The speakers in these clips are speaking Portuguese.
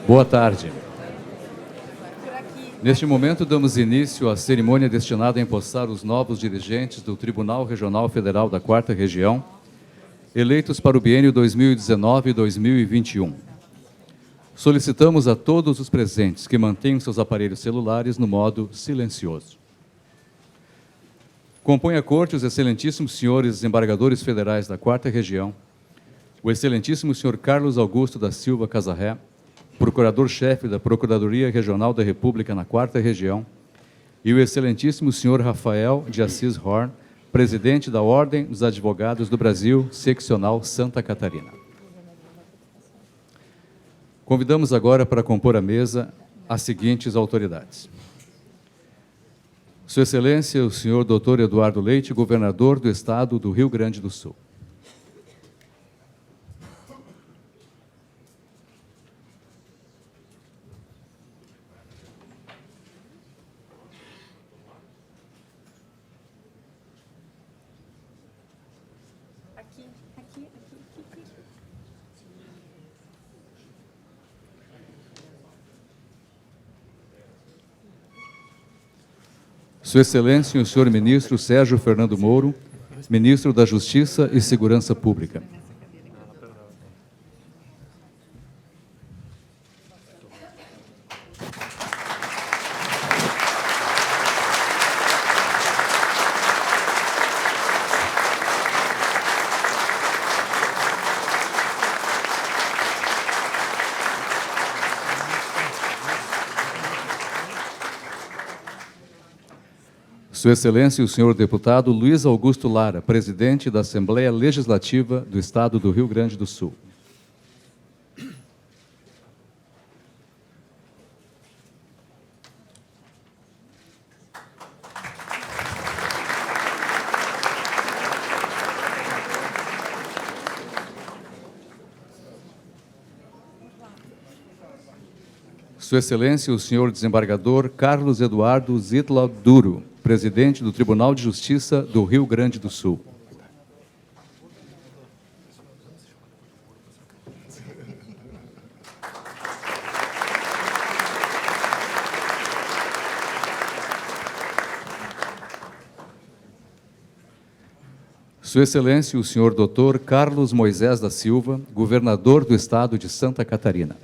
Boa tarde. Neste momento, damos início à cerimônia destinada a empossar os novos dirigentes do Tribunal Regional Federal da 4ª Região, eleitos para o biênio 2019-2021. Solicitamos a todos os presentes que mantenham seus aparelhos celulares no modo silencioso. Compõem a Corte os excelentíssimos senhores desembargadores federais da 4ª Região, o excelentíssimo senhor Carlos Augusto da Silva Casarré, procurador-chefe da Procuradoria Regional da República na 4ª Região, e o excelentíssimo senhor Rafael de Assis Horn, presidente da Ordem dos Advogados do Brasil, seccional Santa Catarina. Convidamos agora para compor a mesa as seguintes autoridades. Sua Excelência, o senhor Dr. Eduardo Leite, governador do Estado do Rio Grande do Sul. Sua Excelência, o senhor ministro Sérgio Fernando Moro, ministro da Justiça e Segurança Pública. Sua Excelência, o senhor deputado Luiz Augusto Lara, presidente da Assembleia Legislativa do Estado do Rio Grande do Sul. Sua Excelência, o senhor desembargador Carlos Eduardo Zitlau Duro, presidente do Tribunal de Justiça do Rio Grande do Sul. Sua Excelência, o senhor Dr. Carlos Moisés da Silva, governador do Estado de Santa Catarina.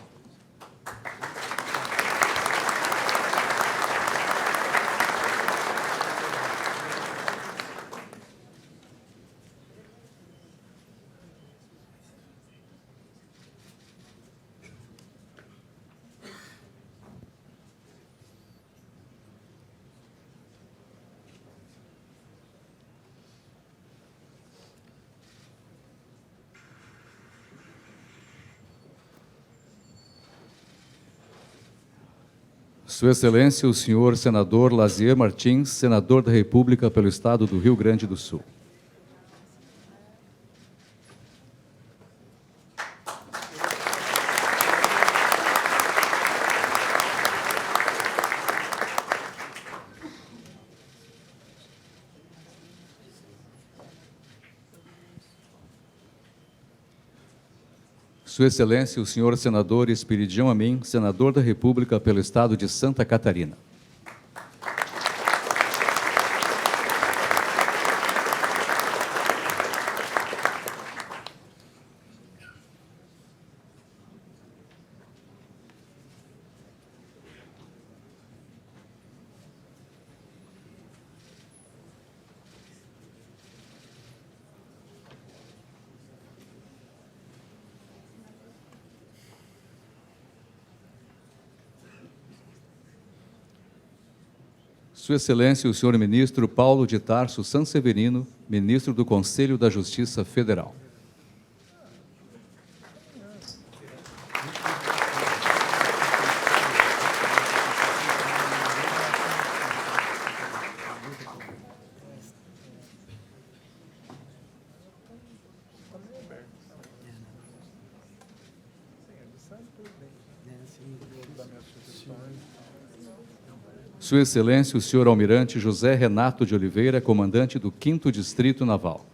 Sua Excelência, o senhor senador Lazier Martins, senador da República pelo Estado do Rio Grande do Sul. Sua Excelência, o senhor senador Espiridião Amin, senador da República pelo Estado de Santa Catarina. Sua Excelência, o senhor ministro Paulo de Tarso Sanseverino, ministro do Conselho da Justiça Federal. Sua Excelência, o senhor Almirante José Renato de Oliveira, comandante do 5º Distrito Naval.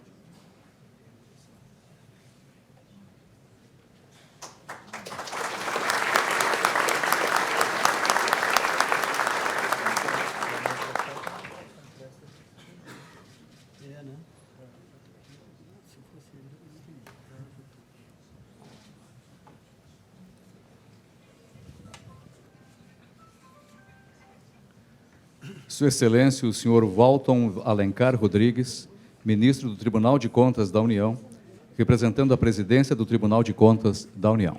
Sua Excelência, o senhor Walton Alencar Rodrigues, ministro do Tribunal de Contas da União, representando a presidência do Tribunal de Contas da União.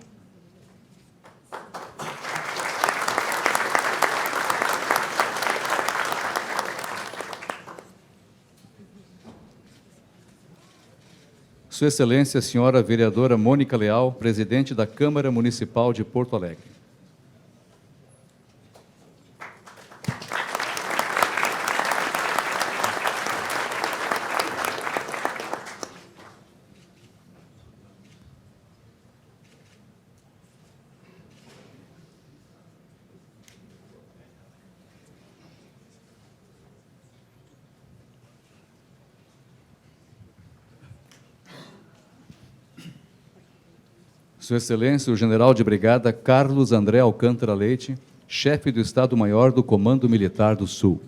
Sua Excelência, a senhora vereadora Mônica Leal, presidente da Câmara Municipal de Porto Alegre. Sua Excelência, o General de Brigada Carlos André Alcântara Leite, chefe do Estado-Maior do Comando Militar do Sul.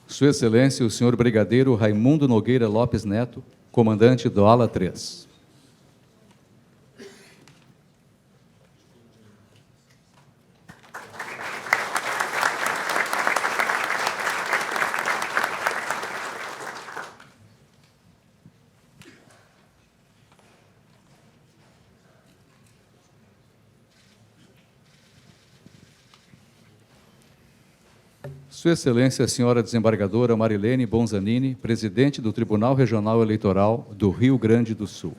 Sua Excelência, o senhor Brigadeiro Raimundo Nogueira Lopes Neto, comandante do Ala 3. Sua Excelência, a senhora desembargadora Marilene Bonzanini, presidente do Tribunal Regional Eleitoral do Rio Grande do Sul.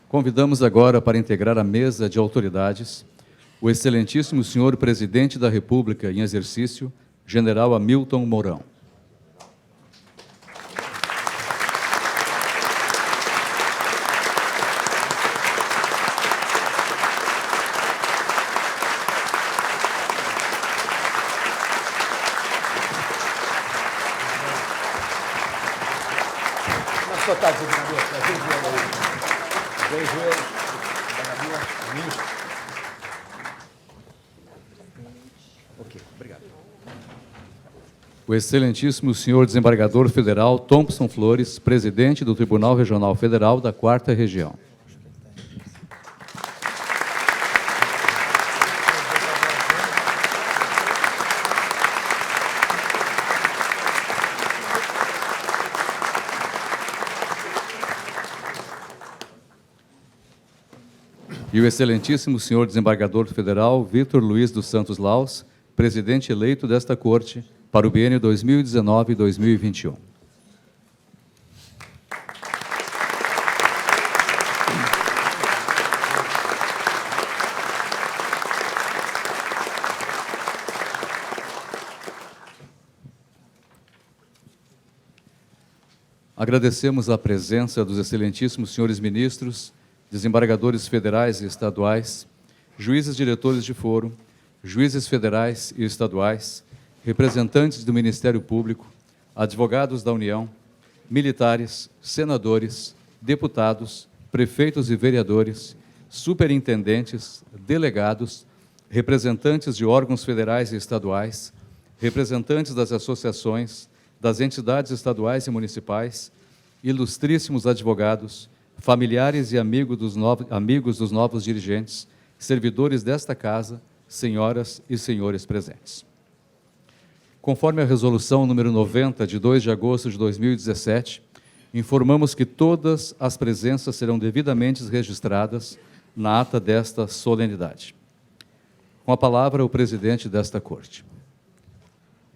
Convidamos agora para integrar a mesa de autoridades o excelentíssimo senhor Presidente da República em exercício, General Hamilton Mourão. Boa tarde, governador. Ok, obrigado. O excelentíssimo senhor desembargador federal Thompson Flores, presidente do Tribunal Regional Federal da 4ª Região. E o excelentíssimo senhor desembargador federal Vitor Luiz dos Santos Laus, presidente eleito desta Corte para o biênio 2019-2021. Agradecemos a presença dos excelentíssimos senhores ministros, desembargadores federais e estaduais, juízes diretores de foro, juízes federais e estaduais, representantes do Ministério Público, advogados da União, militares, senadores, deputados, prefeitos e vereadores, superintendentes, delegados, representantes de órgãos federais e estaduais, representantes das associações, das entidades estaduais e municipais, ilustríssimos advogados, familiares e amigos dos novos dirigentes, servidores desta Casa, senhoras e senhores presentes. Conforme a resolução número 90, de 2 de agosto de 2017, informamos que todas as presenças serão devidamente registradas na ata desta solenidade. Com a palavra, o presidente desta Corte.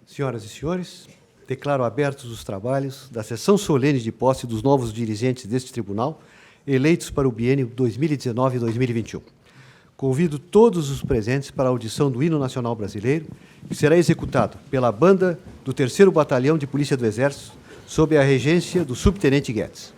Senhoras e senhores, declaro abertos os trabalhos da sessão solene de posse dos novos dirigentes deste tribunal, eleitos para o biênio 2019-2021. Convido todos os presentes para a audição do Hino Nacional Brasileiro, que será executado pela Banda do 3º Batalhão de Polícia do Exército, sob a regência do Subtenente Guedes.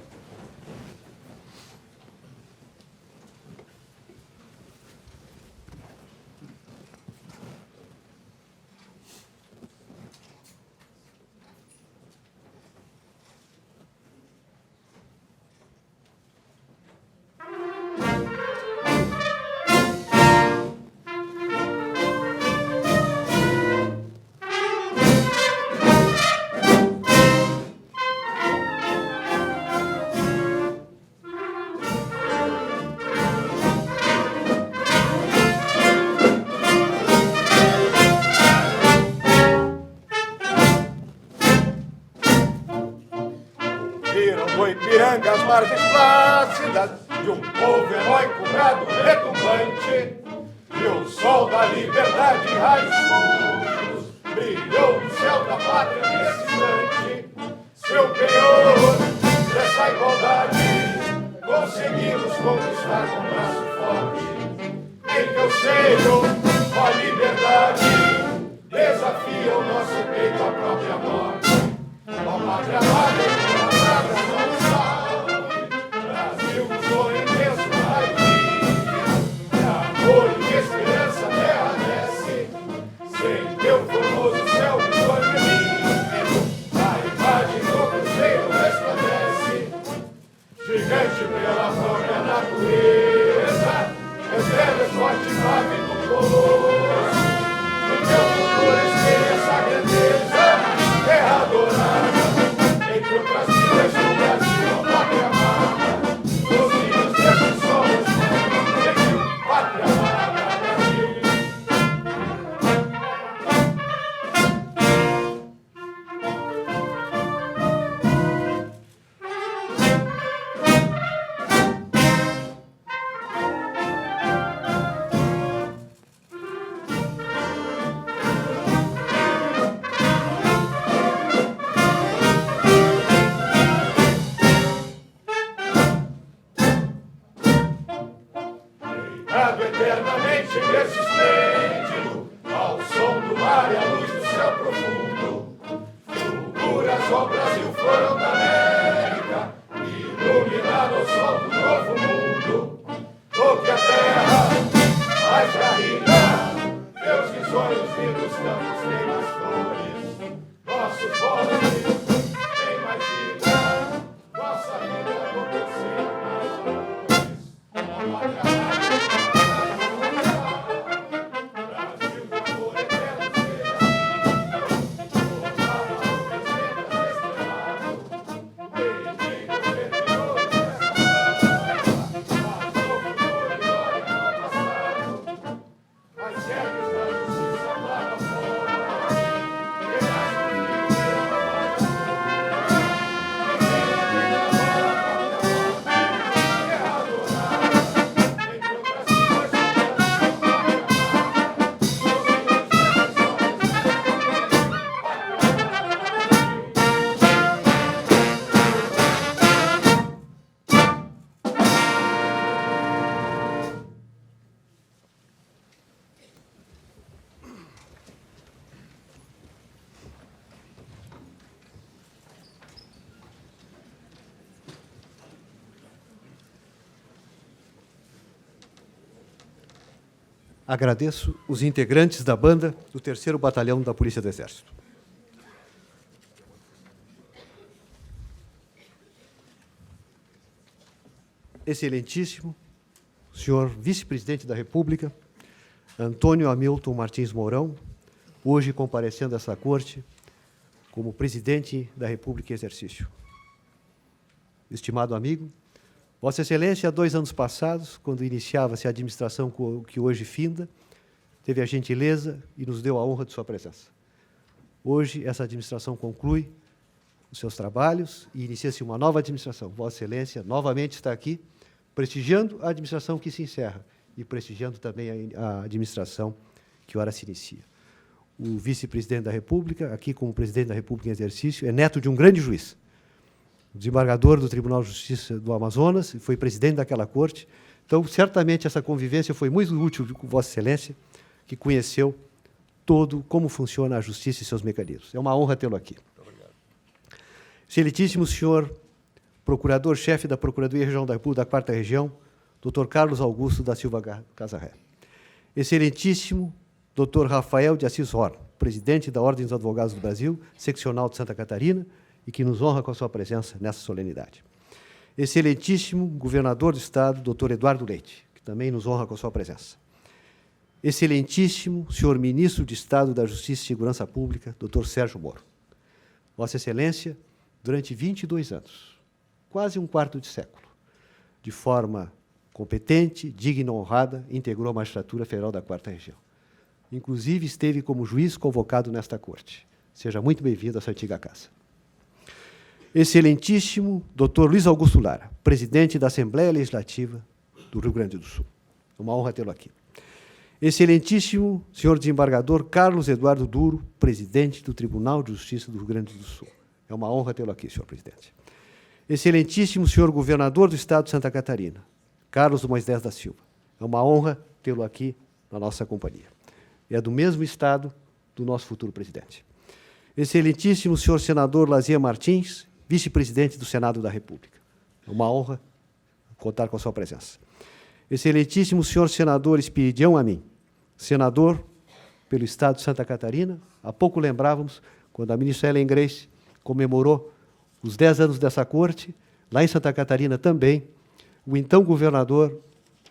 a liberdade em raios puros brilhou no céu da pátria nesse instante. Seu penhor dessa igualdade conseguimos conquistar com braço forte. Em teu seio, ó liberdade, desafia o nosso peito à própria morte. Ó pátria amada, tua palavra não salve. Brasil, sonho imenso, raivinha, de amor e de esperança a terra desce. Sem teu formoso céu visonho livre, a imagem do cruzeiro resplandece. Gigante pela própria natureza, estrelas forte fábrica do poço. No teu futuro espelha essa grandeza, terra dourada, entre outras vidas do Brasil, a pátria amada. Os filhos desses somos, pátria amada, Brasil. Deitado eternamente nesse esplêndido, ao som do mar e à luz do céu profundo, fulguras ao Brasil foram da América, iluminado ao sol do novo mundo. O que a terra mais rainha, meus risonhos lindos campos têm mais flores, nossos bosques têm mais vida, nossa vida aconteceu mais valores. Ó pátria amada, Brasil de amor eterno seja assim. Tornava o presente estrelado, beijinho superior dessa terra, mas no futuro e glória no passado. As regras da justiça para fora, renasce o filho Agradeço os integrantes da banda do 3º Batalhão da Polícia do Exército. Excelentíssimo senhor vice-presidente da República, Antônio Hamilton Martins Mourão, hoje comparecendo a essa corte como presidente da República em exercício. Estimado amigo, Vossa Excelência, há 2 anos passados, quando iniciava-se a administração que hoje finda, teve a gentileza e nos deu a honra de sua presença. Hoje, essa administração conclui os seus trabalhos e inicia-se uma nova administração. Vossa Excelência novamente está aqui, prestigiando a administração que se encerra e prestigiando também a administração que ora se inicia. O vice-presidente da República, aqui como presidente da República em exercício, é neto de um grande juiz, desembargador do Tribunal de Justiça do Amazonas, e foi presidente daquela corte. Então, certamente, essa convivência foi muito útil com Vossa Excelência, que conheceu todo como funciona a justiça e seus mecanismos. É uma honra tê-lo aqui. Muito obrigado. Excelentíssimo senhor procurador-chefe da Procuradoria Regional da República da 4ª Região, Dr. Carlos Augusto da Silva Casarré. Excelentíssimo Dr. Rafael de Assis Horn, presidente da Ordem dos Advogados do Brasil, seccional de Santa Catarina, e que nos honra com a sua presença nessa solenidade. Excelentíssimo governador do Estado, Dr. Eduardo Leite, que também nos honra com a sua presença. Excelentíssimo senhor ministro de Estado da Justiça e Segurança Pública, Dr. Sérgio Moro. Vossa Excelência, durante 22 anos, quase um quarto de século, de forma competente, digna e honrada, integrou a magistratura federal da 4ª Região. Inclusive, esteve como juiz convocado nesta corte. Seja muito bem-vindo a essa antiga casa. Excelentíssimo Dr. Luiz Augusto Lara, presidente da Assembleia Legislativa do Rio Grande do Sul. Uma honra tê-lo aqui. Excelentíssimo senhor desembargador Carlos Eduardo Duro, presidente do Tribunal de Justiça do Rio Grande do Sul. É uma honra tê-lo aqui, senhor presidente. Excelentíssimo senhor governador do Estado de Santa Catarina, Carlos Moisés da Silva. É uma honra tê-lo aqui na nossa companhia. É do mesmo estado do nosso futuro presidente. Excelentíssimo senhor senador Lazier Martins, vice-presidente do Senado da República. É uma honra contar com a sua presença. Excelentíssimo senhor senador Espiridião Amin, senador pelo Estado de Santa Catarina. Há pouco lembrávamos, quando a ministra Ellen Grace comemorou os 10 anos dessa corte, lá em Santa Catarina também, o então governador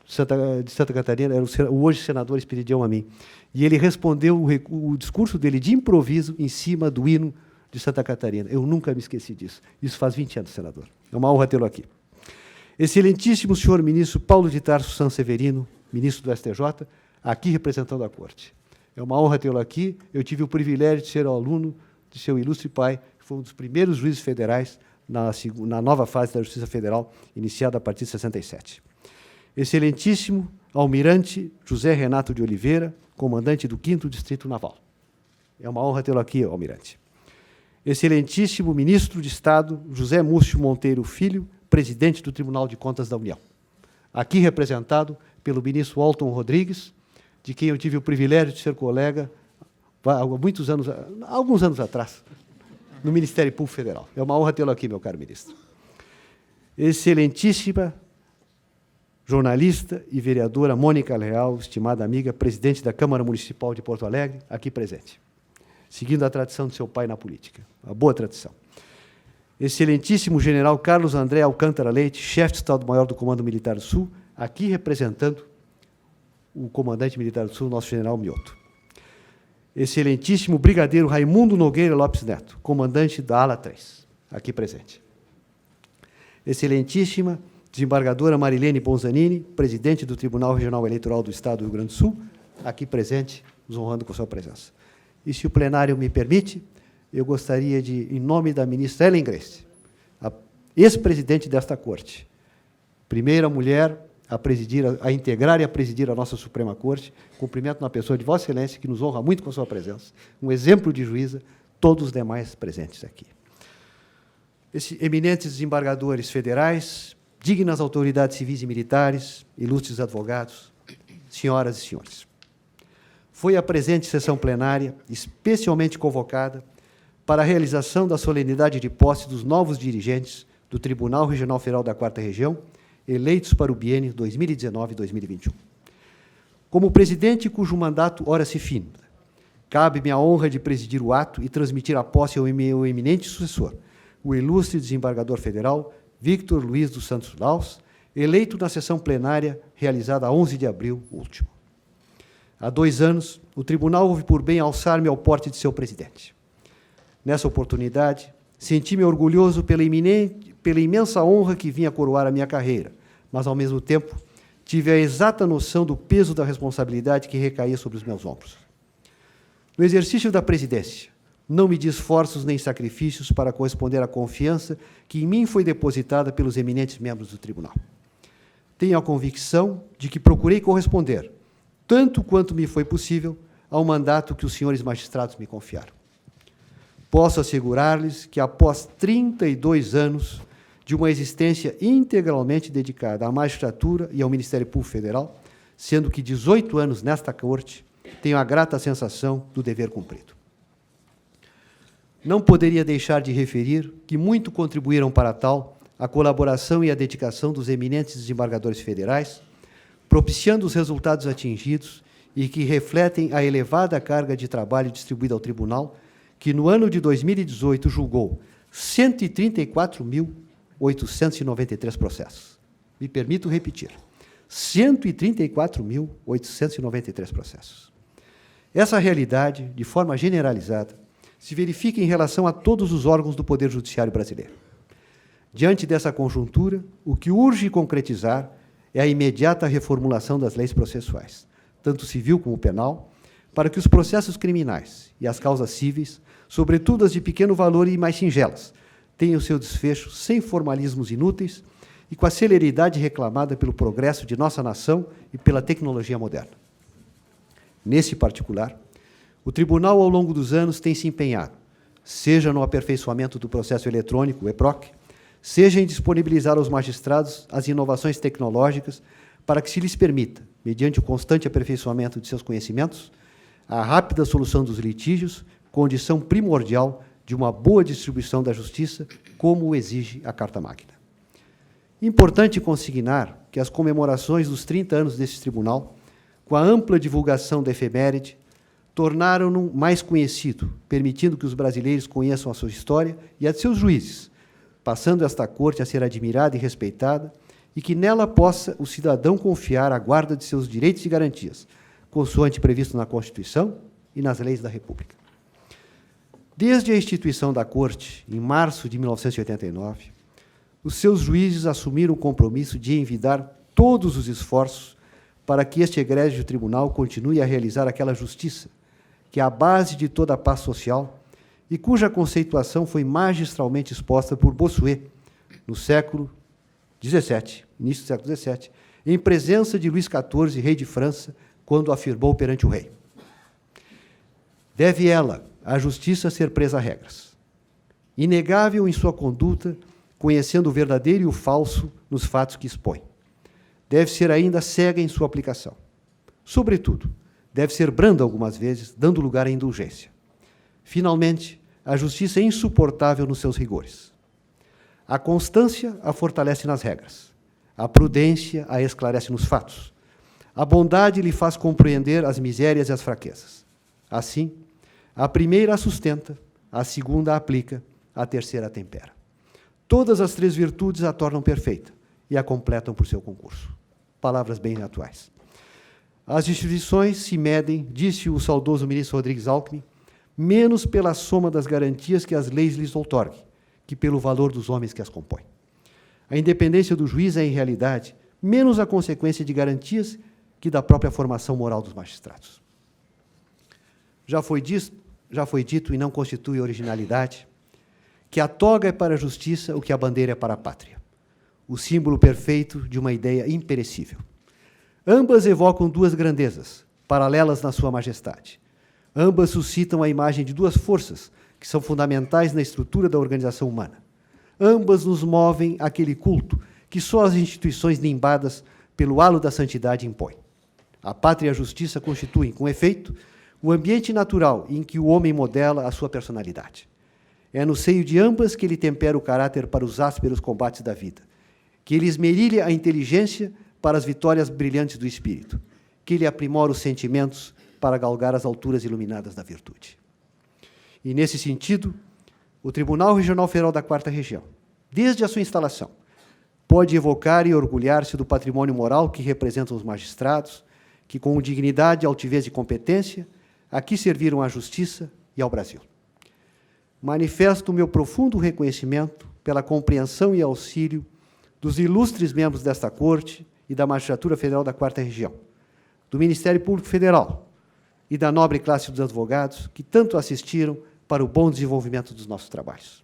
de Santa Catarina era o hoje senador Espiridião Amin. E ele respondeu o discurso dele de improviso em cima do hino de Santa Catarina. Eu nunca me esqueci disso. Isso faz 20 anos, senador. É uma honra tê-lo aqui. Excelentíssimo senhor ministro Paulo de Tarso Sanseverino, ministro do STJ, aqui representando a Corte. É uma honra tê-lo aqui. Eu tive o privilégio de ser aluno de seu ilustre pai, que foi um dos primeiros juízes federais na nova fase da Justiça Federal, iniciada a partir de 67. Excelentíssimo almirante José Renato de Oliveira, comandante do 5º Distrito Naval. É uma honra tê-lo aqui, almirante. Excelentíssimo ministro de Estado José Múcio Monteiro Filho, presidente do Tribunal de Contas da União. Aqui representado pelo ministro Walton Rodrigues, de quem eu tive o privilégio de ser colega há alguns anos atrás, no Ministério Público Federal. É uma honra tê-lo aqui, meu caro ministro. Excelentíssima jornalista e vereadora Mônica Leal, estimada amiga, presidente da Câmara Municipal de Porto Alegre, aqui presente, seguindo a tradição de seu pai na política, a boa tradição. Excelentíssimo general Carlos André Alcântara Leite, chefe de Estado-Maior do Comando Militar do Sul, aqui representando o comandante militar do Sul, nosso general Mioto. Excelentíssimo brigadeiro Raimundo Nogueira Lopes Neto, comandante da Ala 3, aqui presente. Excelentíssima desembargadora Marilene Bonzanini, presidente do Tribunal Regional Eleitoral do Estado do Rio Grande do Sul, aqui presente, nos honrando com sua presença. E, se o plenário me permite, eu gostaria de, em nome da ministra Ellen Grace, a ex-presidente desta Corte, primeira mulher a integrar e a presidir a nossa Suprema Corte, cumprimento na pessoa de Vossa Excelência, que nos honra muito com a sua presença, um exemplo de juíza, todos os demais presentes aqui. Eminentes desembargadores federais, dignas autoridades civis e militares, ilustres advogados, senhoras e senhores. Foi a presente sessão plenária, especialmente convocada, para a realização da solenidade de posse dos novos dirigentes do Tribunal Regional Federal da 4ª Região, eleitos para o biênio 2019-2021. Como presidente cujo mandato ora se finda, cabe-me a honra de presidir o ato e transmitir a posse ao meu eminente sucessor, o ilustre desembargador federal Victor Luiz dos Santos Laus, eleito na sessão plenária realizada a 11 de abril último. Há 2 anos, o tribunal houve por bem alçar-me ao porte de seu presidente. Nessa oportunidade, senti-me orgulhoso pela imensa honra que vinha coroar a minha carreira, mas, ao mesmo tempo, tive a exata noção do peso da responsabilidade que recaía sobre os meus ombros. No exercício da presidência, não medi esforços nem sacrifícios para corresponder à confiança que em mim foi depositada pelos eminentes membros do tribunal. Tenho a convicção de que procurei corresponder, tanto quanto me foi possível, ao mandato que os senhores magistrados me confiaram. Posso assegurar-lhes que, após 32 anos de uma existência integralmente dedicada à magistratura e ao Ministério Público Federal, sendo que 18 anos nesta Corte, tenho a grata sensação do dever cumprido. Não poderia deixar de referir que muito contribuíram para tal a colaboração e a dedicação dos eminentes desembargadores federais, propiciando os resultados atingidos e que refletem a elevada carga de trabalho distribuída ao tribunal, que no ano de 2018 julgou 134.893 processos. Me permito repetir, 134.893 processos. Essa realidade, de forma generalizada, se verifica em relação a todos os órgãos do Poder Judiciário brasileiro. Diante dessa conjuntura, o que urge concretizar é a imediata reformulação das leis processuais, tanto civil como penal, para que os processos criminais e as causas cíveis, sobretudo as de pequeno valor e mais singelas, tenham seu desfecho sem formalismos inúteis e com a celeridade reclamada pelo progresso de nossa nação e pela tecnologia moderna. Nesse particular, o Tribunal, ao longo dos anos, tem se empenhado, seja no aperfeiçoamento do processo eletrônico, o EPROC, seja em disponibilizar aos magistrados as inovações tecnológicas para que se lhes permita, mediante o constante aperfeiçoamento de seus conhecimentos, a rápida solução dos litígios, condição primordial de uma boa distribuição da justiça, como o exige a Carta Magna. Importante consignar que as comemorações dos 30 anos desse tribunal, com a ampla divulgação da efeméride, tornaram-no mais conhecido, permitindo que os brasileiros conheçam a sua história e a de seus juízes, passando esta corte a ser admirada e respeitada, e que nela possa o cidadão confiar a guarda de seus direitos e garantias, consoante previsto na Constituição e nas leis da República. Desde a instituição da Corte, em março de 1989, os seus juízes assumiram o compromisso de envidar todos os esforços para que este egrégio tribunal continue a realizar aquela justiça que é a base de toda a paz social e cuja conceituação foi magistralmente exposta por Bossuet no século XVII, início do século XVII, em presença de Luís XIV, rei de França, quando afirmou perante o rei: deve ela, a justiça, ser presa a regras, inegável em sua conduta, conhecendo o verdadeiro e o falso nos fatos que expõe. Deve ser ainda cega em sua aplicação. Sobretudo, deve ser branda algumas vezes, dando lugar à indulgência. Finalmente, a justiça é insuportável nos seus rigores. A constância a fortalece nas regras. A prudência a esclarece nos fatos. A bondade lhe faz compreender as misérias e as fraquezas. Assim, a primeira a sustenta, a segunda a aplica, a terceira a tempera. Todas as três virtudes a tornam perfeita e a completam por seu concurso. Palavras bem atuais. As instituições se medem, disse o saudoso ministro Rodrigues Alckmin, menos pela soma das garantias que as leis lhes outorguem, que pelo valor dos homens que as compõem. A independência do juiz é, em realidade, menos a consequência de garantias que da própria formação moral dos magistrados. Já foi dito, e não constitui originalidade, que a toga é para a justiça o que a bandeira é para a pátria, o símbolo perfeito de uma ideia imperecível. Ambas evocam duas grandezas, paralelas na sua majestade. Ambas suscitam a imagem de duas forças, que são fundamentais na estrutura da organização humana. Ambas nos movem àquele culto que só as instituições nimbadas pelo halo da santidade impõem. A pátria e a justiça constituem, com efeito, o ambiente natural em que o homem modela a sua personalidade. É no seio de ambas que ele tempera o caráter para os ásperos combates da vida, que ele esmerilha a inteligência para as vitórias brilhantes do espírito, que ele aprimora os sentimentos para galgar as alturas iluminadas da virtude. E, nesse sentido, o Tribunal Regional Federal da Quarta Região, desde a sua instalação, pode evocar e orgulhar-se do patrimônio moral que representam os magistrados, que, com dignidade, altivez e competência, aqui serviram à justiça e ao Brasil. Manifesto o meu profundo reconhecimento pela compreensão e auxílio dos ilustres membros desta Corte e da Magistratura Federal da Quarta Região, do Ministério Público Federal e da nobre classe dos advogados que tanto assistiram para o bom desenvolvimento dos nossos trabalhos.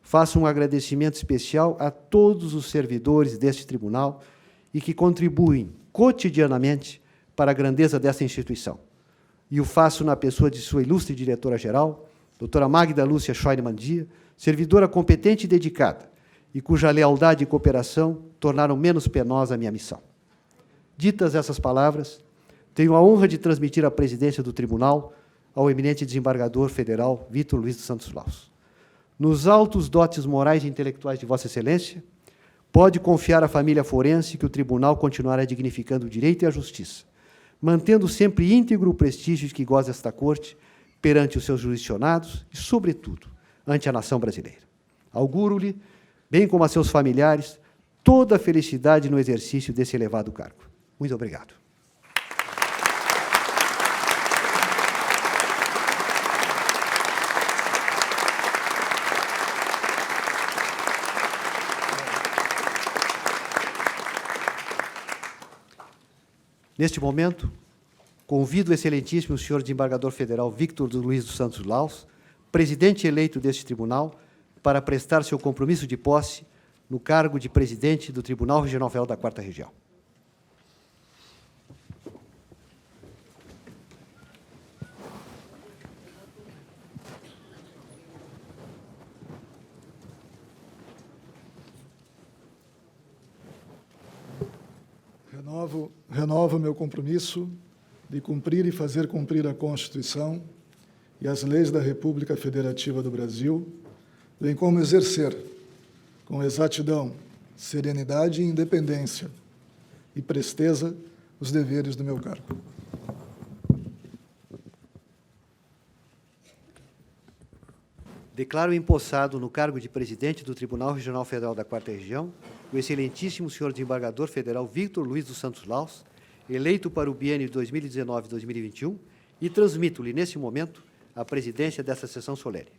Faço um agradecimento especial a todos os servidores deste tribunal e que contribuem cotidianamente para a grandeza desta instituição. E o faço na pessoa de sua ilustre diretora-geral, doutora Magda Lúcia Scheunemann Dia, servidora competente e dedicada, e cuja lealdade e cooperação tornaram menos penosa a minha missão. Ditas essas palavras, tenho a honra de transmitir a presidência do tribunal ao eminente desembargador federal Vítor Luiz dos Santos Laus. Nos altos dotes morais e intelectuais de Vossa Excelência, pode confiar à família forense que o tribunal continuará dignificando o direito e a justiça, mantendo sempre íntegro o prestígio de que goza esta corte perante os seus jurisdicionados e, sobretudo, ante a nação brasileira. Auguro-lhe, bem como a seus familiares, toda a felicidade no exercício desse elevado cargo. Muito obrigado. Neste momento, convido o excelentíssimo senhor desembargador federal Vítor Luiz dos Santos Laus, presidente eleito deste tribunal, para prestar seu compromisso de posse no cargo de presidente do Tribunal Regional Federal da Quarta Região. Renovo meu compromisso de cumprir e fazer cumprir a Constituição e as leis da República Federativa do Brasil, bem como exercer, com exatidão, serenidade e independência e presteza, os deveres do meu cargo. Declaro empossado no cargo de presidente do Tribunal Regional Federal da Quarta Região o excelentíssimo senhor desembargador federal Victor Luiz dos Santos Laus, eleito para o biênio 2019-2021, e transmito-lhe, neste momento, a presidência dessa sessão solene.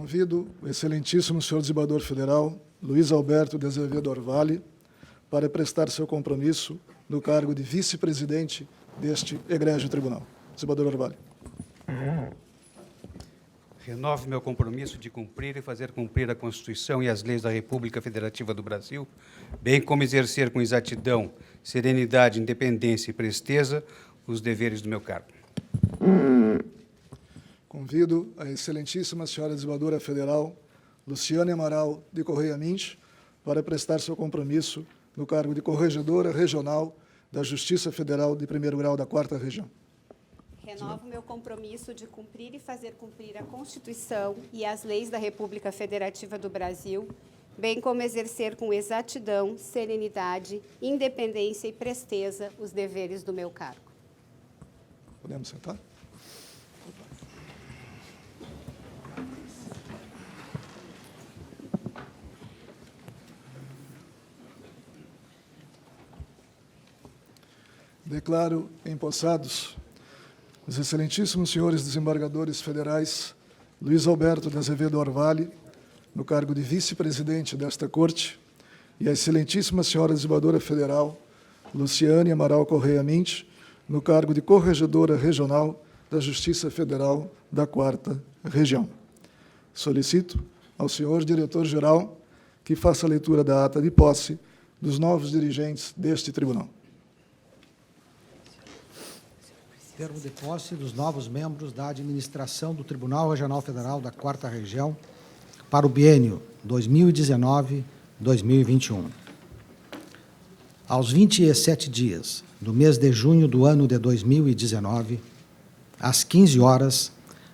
Convido o excelentíssimo senhor desembargador federal, Luiz Alberto de Azevedo Orvalli, para prestar seu compromisso no cargo de vice-presidente deste egrégio tribunal. Desembargador Orvalli. Renovo meu compromisso de cumprir e fazer cumprir a Constituição e as leis da República Federativa do Brasil, bem como exercer com exatidão, serenidade, independência e presteza os deveres do meu cargo. Convido a excelentíssima senhora desembargadora federal, Luciane Amaral de Correia Mintz, para prestar seu compromisso no cargo de Corregedora Regional da Justiça Federal de Primeiro Grau da Quarta Região. Renovo meu compromisso de cumprir e fazer cumprir a Constituição e as leis da República Federativa do Brasil, bem como exercer com exatidão, serenidade, independência e presteza os deveres do meu cargo. Podemos sentar? Declaro empossados os excelentíssimos senhores desembargadores federais Luiz Alberto de Azevedo Orvalli, no cargo de vice-presidente desta Corte, e a excelentíssima senhora desembargadora federal Luciane Amaral Correia Mintz, no cargo de Corregedora Regional da Justiça Federal da Quarta Região. Solicito ao senhor diretor-geral que faça a leitura da ata de posse dos novos dirigentes deste tribunal. Termo de posse dos novos membros da administração do Tribunal Regional Federal da Quarta Região para o biênio 2019-2021. Aos 27 dias do mês de junho do ano de 2019, às 15 horas,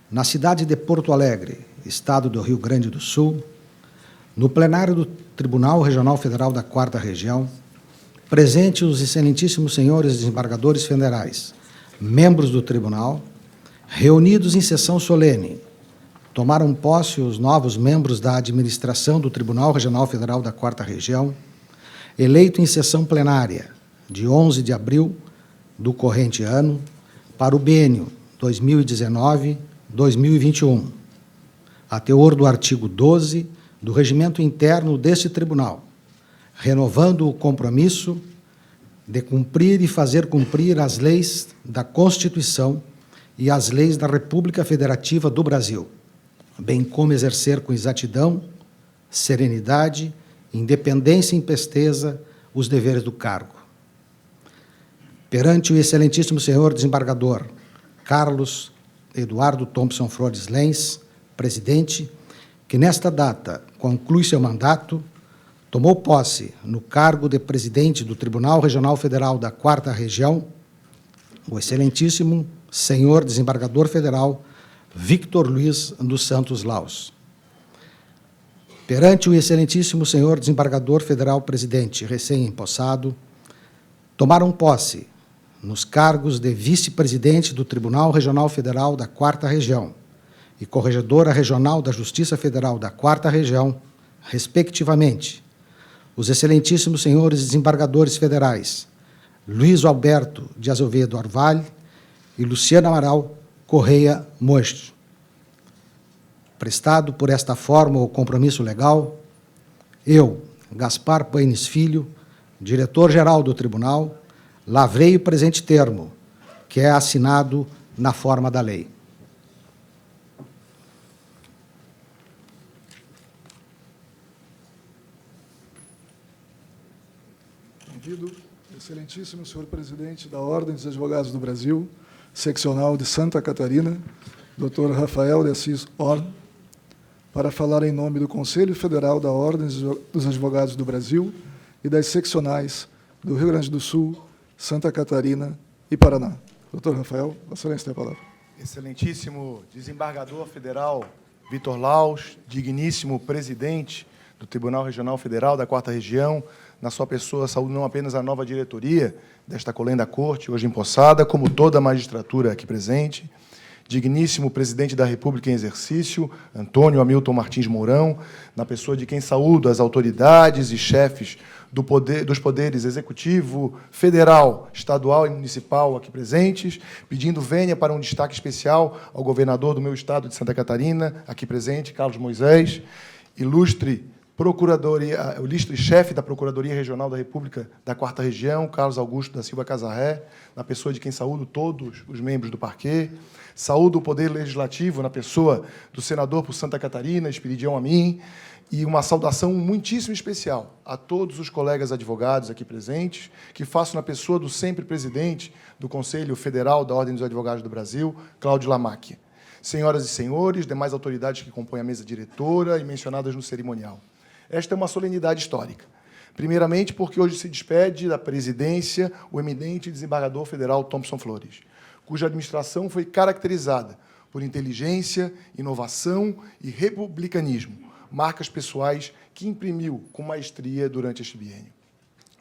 na cidade de Porto Alegre, estado do Rio Grande do Sul, no plenário do Tribunal Regional Federal da Quarta Região, presente os excelentíssimos senhores desembargadores federais, membros do tribunal, reunidos em sessão solene, tomaram posse os novos membros da administração do Tribunal Regional Federal da Quarta Região, eleito em sessão plenária de 11 de abril do corrente ano para o biênio 2019-2021, a teor do artigo 12 do regimento interno deste tribunal, renovando o compromisso de cumprir e fazer cumprir as leis da Constituição e as leis da República Federativa do Brasil, bem como exercer com exatidão, serenidade, independência e presteza os deveres do cargo. Perante o excelentíssimo senhor desembargador Carlos Eduardo Thompson Flores Lenz, presidente, que nesta data conclui seu mandato, tomou posse no cargo de presidente do Tribunal Regional Federal da Quarta Região, o excelentíssimo senhor desembargador federal Victor Luiz dos Santos Laus. Perante o excelentíssimo senhor desembargador federal presidente recém-empossado, tomaram posse nos cargos de vice-presidente do Tribunal Regional Federal da Quarta Região e corregedora regional da Justiça Federal da Quarta Região, respectivamente, os excelentíssimos senhores desembargadores federais Luiz Alberto de Azevedo Orvalho e Luciano Amaral Correia Mocho. Prestado por esta forma o compromisso legal, eu, Gaspar Paines Filho, diretor-geral do Tribunal, lavrei o presente termo, que é assinado na forma da lei. Convido o excelentíssimo senhor presidente da Ordem dos Advogados do Brasil, seccional de Santa Catarina, Dr. Rafael de Assis Horn, para falar em nome do Conselho Federal da Ordem dos Advogados do Brasil e das seccionais do Rio Grande do Sul, Santa Catarina e Paraná. Dr. Rafael, Vossa Excelência tem a palavra. Excelentíssimo desembargador federal Vitor Laus, digníssimo presidente do Tribunal Regional Federal da 4ª Região, na sua pessoa, saúdo não apenas a nova diretoria desta colenda corte, hoje empossada, como toda a magistratura aqui presente, digníssimo presidente da República em exercício, Antônio Hamilton Martins Mourão, na pessoa de quem saúdo as autoridades e chefes dos poderes executivo, federal, estadual e municipal aqui presentes, pedindo vênia para um destaque especial ao governador do meu estado de Santa Catarina, aqui presente, Carlos Moisés, ilustre chefe da Procuradoria Regional da República da 4ª Região, Carlos Augusto da Silva Casarré, na pessoa de quem saúdo todos os membros do parquê, saúdo o Poder Legislativo na pessoa do senador por Santa Catarina, Espiridião Amin, e uma saudação muitíssimo especial a todos os colegas advogados aqui presentes, que faço na pessoa do sempre presidente do Conselho Federal da Ordem dos Advogados do Brasil, Cláudio Lamacchia. Senhoras e senhores, demais autoridades que compõem a mesa diretora e mencionadas no cerimonial. Esta é uma solenidade histórica. Primeiramente, porque hoje se despede da presidência o eminente desembargador federal Thompson Flores, cuja administração foi caracterizada por inteligência, inovação e republicanismo, marcas pessoais que imprimiu com maestria durante este biênio.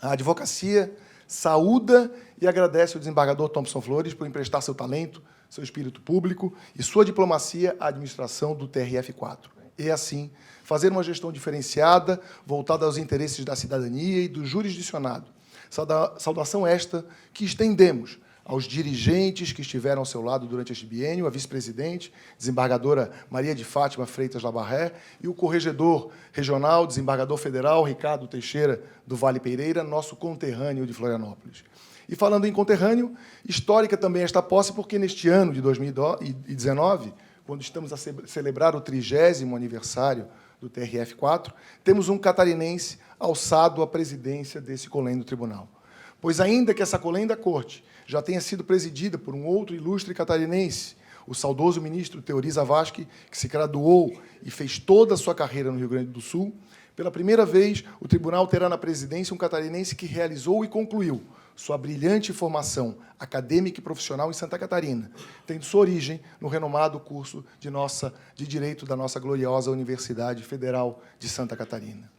A advocacia saúda e agradece ao desembargador Thompson Flores por emprestar seu talento, seu espírito público e sua diplomacia à administração do TRF4. E, assim, fazer uma gestão diferenciada, voltada aos interesses da cidadania e do jurisdicionado. Saudação esta que estendemos aos dirigentes que estiveram ao seu lado durante este biênio, a vice-presidente, desembargadora Maria de Fátima Freitas Labarré, e o corregedor regional, desembargador federal, Ricardo Teixeira do Vale Pereira, nosso conterrâneo de Florianópolis. E, falando em conterrâneo, histórica também esta posse, porque neste ano de 2019, quando estamos a celebrar o 30º aniversário do TRF4, temos um catarinense alçado à presidência desse colendo tribunal. Pois, ainda que essa colenda corte já tenha sido presidida por um outro ilustre catarinense, o saudoso ministro Teori Zavascki, que se graduou e fez toda a sua carreira no Rio Grande do Sul, pela primeira vez, o tribunal terá na presidência um catarinense que realizou e concluiu sua brilhante formação acadêmica e profissional em Santa Catarina, tendo sua origem no renomado curso de Direito da nossa gloriosa Universidade Federal de Santa Catarina.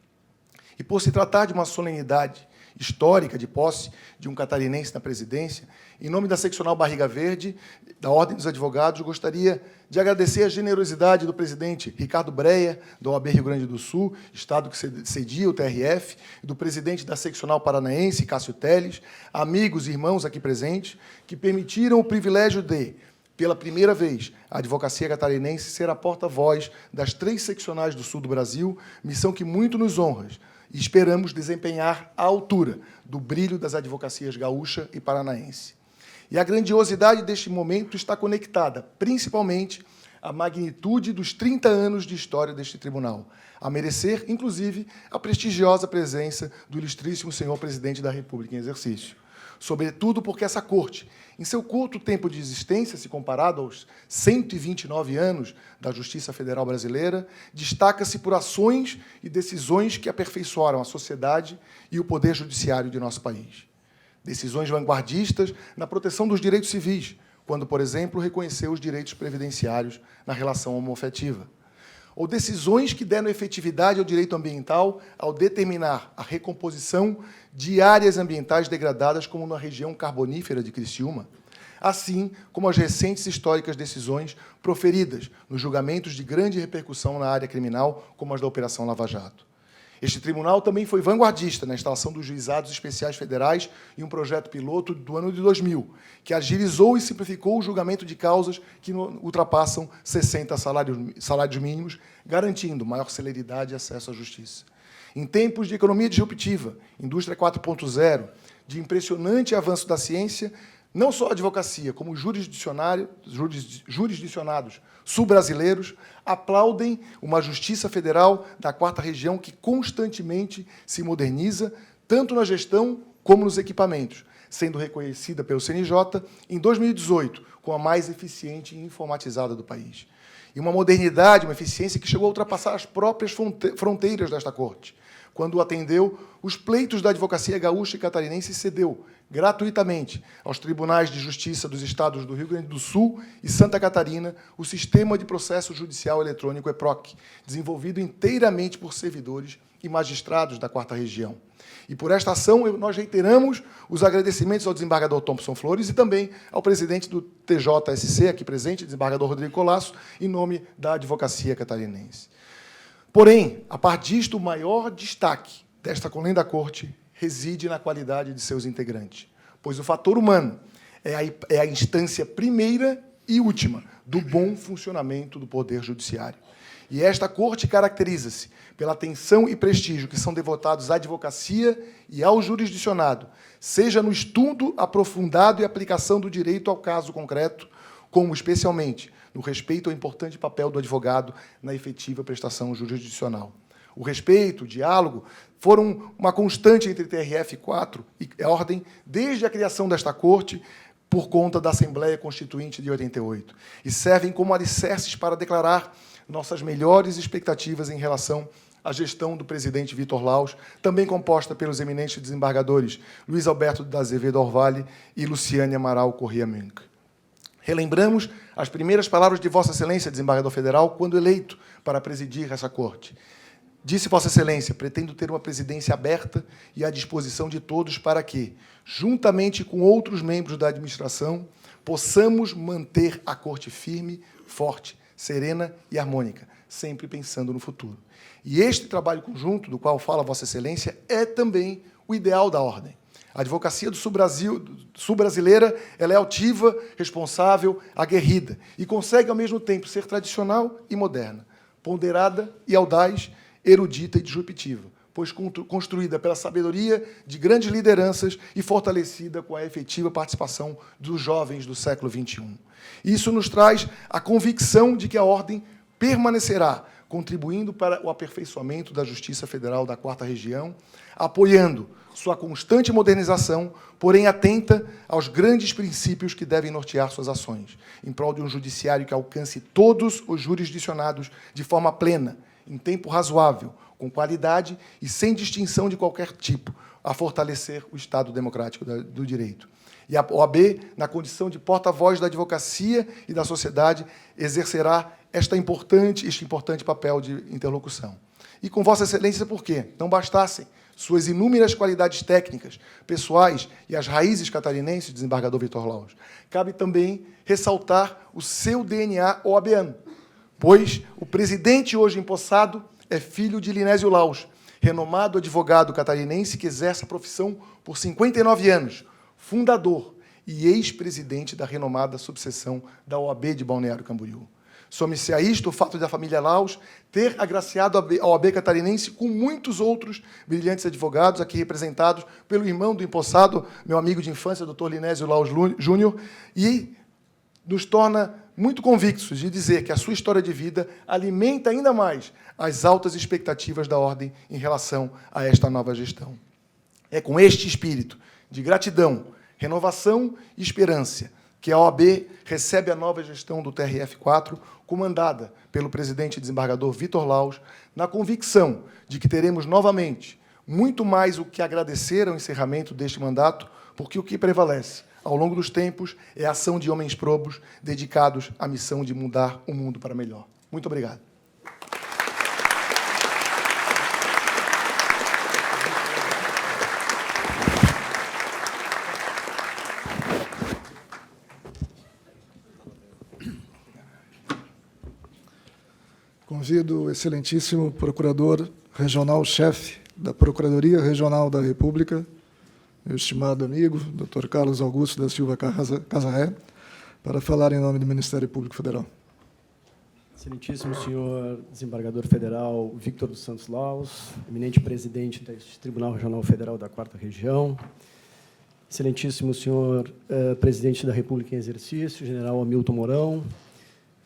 E, por se tratar de uma solenidade histórica de posse de um catarinense na presidência, em nome da seccional Barriga Verde, da Ordem dos Advogados, gostaria de agradecer a generosidade do presidente Ricardo Breia, da OAB Rio Grande do Sul, estado que cedia o TRF, e do presidente da seccional paranaense, Cássio Teles, amigos e irmãos aqui presentes, que permitiram o privilégio de, pela primeira vez, a advocacia catarinense ser a porta-voz das 3 seccionais do sul do Brasil, missão que muito nos honra, e esperamos desempenhar à altura do brilho das advocacias gaúcha e paranaense. E a grandiosidade deste momento está conectada, principalmente, à magnitude dos 30 anos de história deste tribunal, a merecer, inclusive, a prestigiosa presença do ilustríssimo senhor presidente da República em exercício. Sobretudo porque essa corte, em seu curto tempo de existência, se comparado aos 129 anos da Justiça Federal Brasileira, destaca-se por ações e decisões que aperfeiçoaram a sociedade e o poder judiciário de nosso país. Decisões vanguardistas na proteção dos direitos civis, quando, por exemplo, reconheceu os direitos previdenciários na relação homoafetiva. Ou decisões que deram efetividade ao direito ambiental ao determinar a recomposição de áreas ambientais degradadas, como na região carbonífera de Criciúma, assim como as recentes históricas decisões proferidas nos julgamentos de grande repercussão na área criminal, como as da Operação Lava Jato. Este tribunal também foi vanguardista na instalação dos juizados especiais federais em um projeto piloto do ano de 2000, que agilizou e simplificou o julgamento de causas que ultrapassam 60 salários mínimos, garantindo maior celeridade e acesso à justiça. Em tempos de economia disruptiva, indústria 4.0, de impressionante avanço da ciência, não só a advocacia, como os jurisdicionados sul-brasileiros aplaudem uma justiça federal da 4ª Região que constantemente se moderniza, tanto na gestão como nos equipamentos, sendo reconhecida pelo CNJ em 2018 como a mais eficiente e informatizada do país. E uma modernidade, uma eficiência que chegou a ultrapassar as próprias fronteiras desta Corte, quando atendeu os pleitos da advocacia gaúcha e catarinense e cedeu gratuitamente aos tribunais de justiça dos estados do Rio Grande do Sul e Santa Catarina o sistema de processo judicial eletrônico EPROC, desenvolvido inteiramente por servidores e magistrados da 4ª Região. E por esta ação, nós reiteramos os agradecimentos ao desembargador Thompson Flores e também ao presidente do TJSC, aqui presente, desembargador Rodrigo Colasso, em nome da advocacia catarinense. Porém, a par disto, o maior destaque desta Colém da Corte reside na qualidade de seus integrantes, pois o fator humano é a instância primeira e última do bom funcionamento do Poder Judiciário. E esta Corte caracteriza-se pela atenção e prestígio que são devotados à advocacia e ao jurisdicionado, seja no estudo aprofundado e aplicação do direito ao caso concreto, como, especialmente, no respeito ao importante papel do advogado na efetiva prestação jurisdicional. O respeito, o diálogo, foram uma constante entre TRF4 e a Ordem desde a criação desta Corte, por conta da Assembleia Constituinte de 88, e servem como alicerces para declarar nossas melhores expectativas em relação à gestão do presidente Vitor Laus, também composta pelos eminentes desembargadores Luiz Alberto de Azevedo Orvalli e Luciane Amaral Corrêa Munk. Relembramos as primeiras palavras de Vossa Excelência, desembargador federal, quando eleito para presidir essa Corte. Disse Vossa Excelência, pretendo ter uma presidência aberta e à disposição de todos para que, juntamente com outros membros da administração, possamos manter a Corte firme, forte, serena e harmônica, sempre pensando no futuro. E este trabalho conjunto, do qual fala Vossa Excelência, é também o ideal da Ordem. A advocacia do sul-brasileira ela é altiva, responsável, aguerrida, e consegue, ao mesmo tempo, ser tradicional e moderna, ponderada e audaz, erudita e disruptiva, pois construída pela sabedoria de grandes lideranças e fortalecida com a efetiva participação dos jovens do século XXI. Isso nos traz a convicção de que a Ordem permanecerá contribuindo para o aperfeiçoamento da Justiça Federal da 4ª Região, apoiando sua constante modernização, porém atenta aos grandes princípios que devem nortear suas ações, em prol de um judiciário que alcance todos os jurisdicionados de forma plena, em tempo razoável, com qualidade e sem distinção de qualquer tipo, a fortalecer o Estado democrático do direito. E a OAB, na condição de porta-voz da advocacia e da sociedade, exercerá este importante papel de interlocução. E com Vossa Excelência, por quê? Não bastassem suas inúmeras qualidades técnicas, pessoais e as raízes catarinenses, desembargador Vitor Laus, cabe também ressaltar o seu DNA oabiano, pois o presidente hoje empossado é filho de Linésio Laus, renomado advogado catarinense que exerce a profissão por 59 anos, fundador e ex-presidente da renomada subseção da OAB de Balneário Camboriú. Some-se a isto o fato da família Laus ter agraciado a OAB catarinense com muitos outros brilhantes advogados, aqui representados pelo irmão do empossado, meu amigo de infância, doutor Linésio Laus Júnior, e nos torna muito convictos de dizer que a sua história de vida alimenta ainda mais as altas expectativas da Ordem em relação a esta nova gestão. É com este espírito de gratidão, renovação e esperança que a OAB recebe a nova gestão do TRF4, comandada pelo presidente e desembargador Vitor Laus, na convicção de que teremos novamente muito mais o que agradecer ao encerramento deste mandato, porque o que prevalece ao longo dos tempos é a ação de homens probos dedicados à missão de mudar o mundo para melhor. Muito obrigado. Convido o excelentíssimo procurador regional-chefe da Procuradoria Regional da República, meu estimado amigo, Dr. Carlos Augusto da Silva Casarré, para falar em nome do Ministério Público Federal. Excelentíssimo senhor desembargador federal Victor dos Santos Laus, eminente presidente deste Tribunal Regional Federal da 4ª Região, excelentíssimo senhor presidente da República em exercício, general Hamilton Mourão,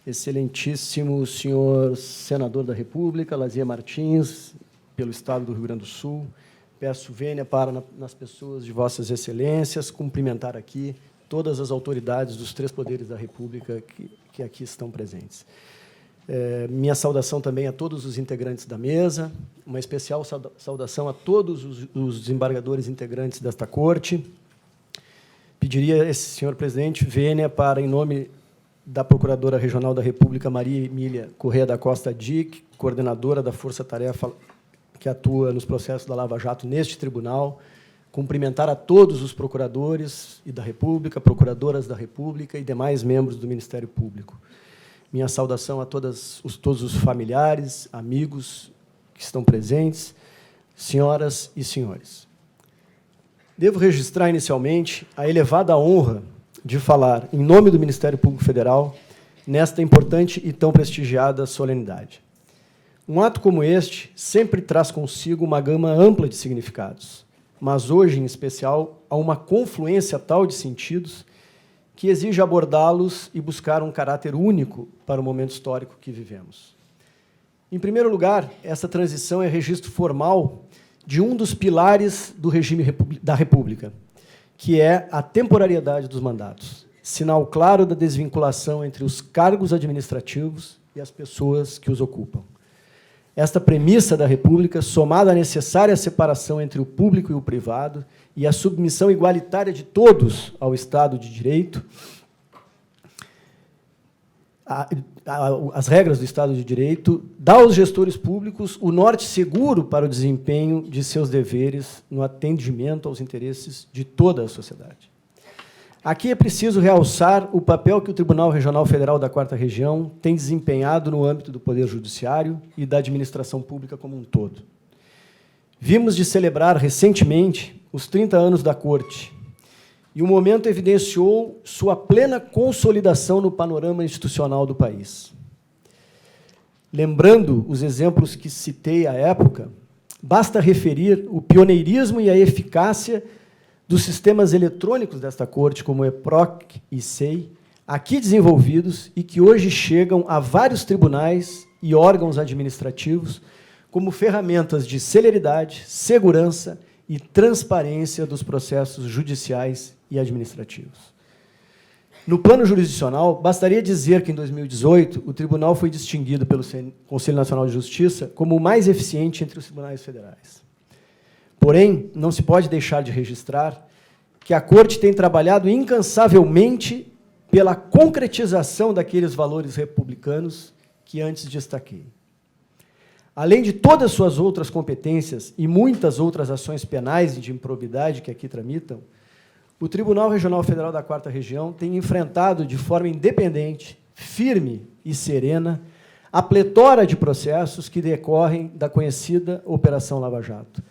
excelentíssimo senhor senador da República, Lazia Martins, pelo Estado do Rio Grande do Sul, peço vênia para, nas pessoas de vossas excelências, cumprimentar aqui todas as autoridades dos 3 poderes da República que aqui estão presentes. Minha saudação também a todos os integrantes da mesa, uma especial saudação a todos os desembargadores integrantes desta Corte. Pediria a esse senhor presidente vênia para, em nome da Procuradora Regional da República, Maria Emília Corrêa da Costa Dick, coordenadora da Força-Tarefa que atua nos processos da Lava Jato neste tribunal, cumprimentar a todos os procuradores e da República, procuradoras da República e demais membros do Ministério Público. Minha saudação a todos os familiares, amigos que estão presentes, senhoras e senhores. Devo registrar, inicialmente, a elevada honra de falar em nome do Ministério Público Federal nesta importante e tão prestigiada solenidade. Um ato como este sempre traz consigo uma gama ampla de significados, mas hoje, em especial, há uma confluência tal de sentidos que exige abordá-los e buscar um caráter único para o momento histórico que vivemos. Em primeiro lugar, essa transição é registro formal de um dos pilares do regime da República, que é a temporariedade dos mandatos, sinal claro da desvinculação entre os cargos administrativos e as pessoas que os ocupam. Esta premissa da República, somada à necessária separação entre o público e o privado e a submissão igualitária de todos ao Estado de Direito, as regras do Estado de Direito, dá aos gestores públicos o norte seguro para o desempenho de seus deveres no atendimento aos interesses de toda a sociedade. Aqui é preciso realçar o papel que o Tribunal Regional Federal da 4ª Região tem desempenhado no âmbito do Poder Judiciário e da administração pública como um todo. Vimos de celebrar recentemente os 30 anos da Corte, e o momento evidenciou sua plena consolidação no panorama institucional do país. Lembrando os exemplos que citei à época, basta referir o pioneirismo e a eficácia dos sistemas eletrônicos desta Corte, como o EPROC e SEI, aqui desenvolvidos e que hoje chegam a vários tribunais e órgãos administrativos como ferramentas de celeridade, segurança e transparência dos processos judiciais e administrativos. No plano jurisdicional, bastaria dizer que, em 2018, o tribunal foi distinguido pelo Conselho Nacional de Justiça como o mais eficiente entre os tribunais federais. Porém, não se pode deixar de registrar que a Corte tem trabalhado incansavelmente pela concretização daqueles valores republicanos que antes destaquei. Além de todas as suas outras competências e muitas outras ações penais e de improbidade que aqui tramitam, o Tribunal Regional Federal da 4ª Região tem enfrentado de forma independente, firme e serena a pletora de processos que decorrem da conhecida Operação Lava Jato,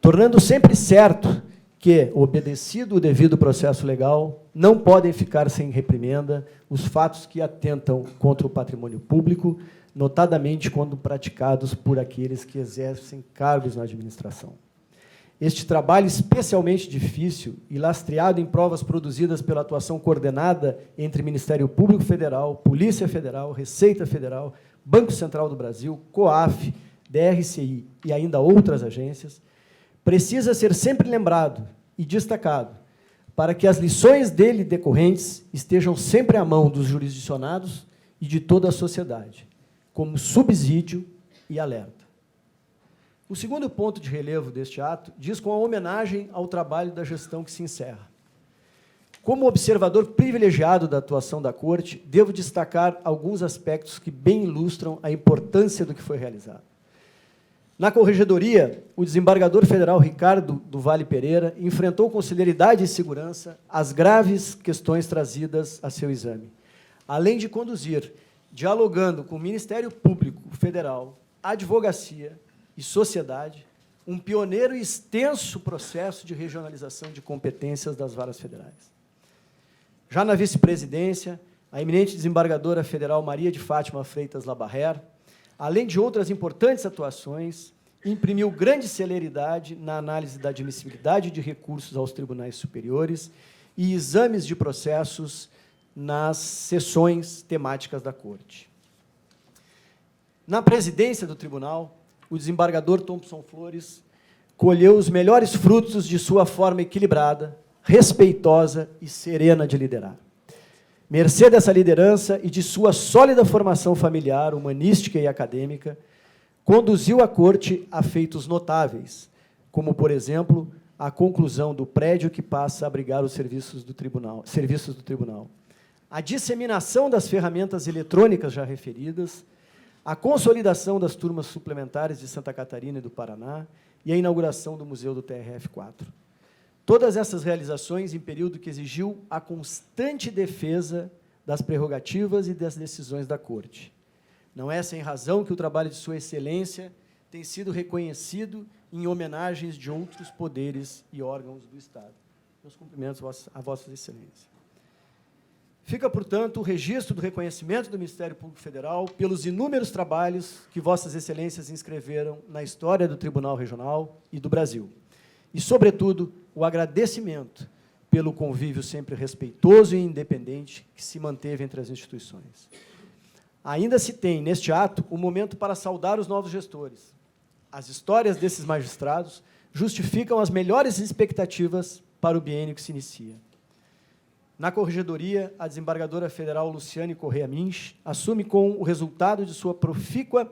tornando sempre certo que, obedecido o devido processo legal, não podem ficar sem reprimenda os fatos que atentam contra o patrimônio público, notadamente quando praticados por aqueles que exercem cargos na administração. Este trabalho especialmente difícil e lastreado em provas produzidas pela atuação coordenada entre Ministério Público Federal, Polícia Federal, Receita Federal, Banco Central do Brasil, COAF, DRCI e ainda outras agências, precisa ser sempre lembrado e destacado para que as lições dele decorrentes estejam sempre à mão dos jurisdicionados e de toda a sociedade, como subsídio e alerta. O segundo ponto de relevo deste ato diz com a homenagem ao trabalho da gestão que se encerra. Como observador privilegiado da atuação da Corte, devo destacar alguns aspectos que bem ilustram a importância do que foi realizado. Na Corregedoria, o desembargador federal Ricardo do Vale Pereira enfrentou com celeridade e segurança as graves questões trazidas a seu exame, além de conduzir, dialogando com o Ministério Público Federal, a Advocacia, e sociedade, um pioneiro e extenso processo de regionalização de competências das varas federais. Já na vice-presidência, a eminente desembargadora federal Maria de Fátima Freitas Labarrer, além de outras importantes atuações, imprimiu grande celeridade na análise da admissibilidade de recursos aos tribunais superiores e exames de processos nas sessões temáticas da Corte. Na presidência do tribunal, o desembargador Thompson Flores colheu os melhores frutos de sua forma equilibrada, respeitosa e serena de liderar. Mercê dessa liderança e de sua sólida formação familiar, humanística e acadêmica, conduziu a Corte a feitos notáveis, como, por exemplo, a conclusão do prédio que passa a abrigar os serviços do tribunal, a disseminação das ferramentas eletrônicas já referidas, a consolidação das turmas suplementares de Santa Catarina e do Paraná e a inauguração do Museu do TRF-4. Todas essas realizações em período que exigiu a constante defesa das prerrogativas e das decisões da Corte. Não é sem razão que o trabalho de Sua Excelência tem sido reconhecido em homenagens de outros poderes e órgãos do Estado. Meus cumprimentos a Vossa Excelência. Fica, portanto, o registro do reconhecimento do Ministério Público Federal pelos inúmeros trabalhos que Vossas Excelências inscreveram na história do Tribunal Regional e do Brasil. E, sobretudo, o agradecimento pelo convívio sempre respeitoso e independente que se manteve entre as instituições. Ainda se tem, neste ato, um momento para saudar os novos gestores. As histórias desses magistrados justificam as melhores expectativas para o biênio que se inicia. Na Corregedoria, a desembargadora federal Luciane Correia Minch assume com o respaldo de sua profícua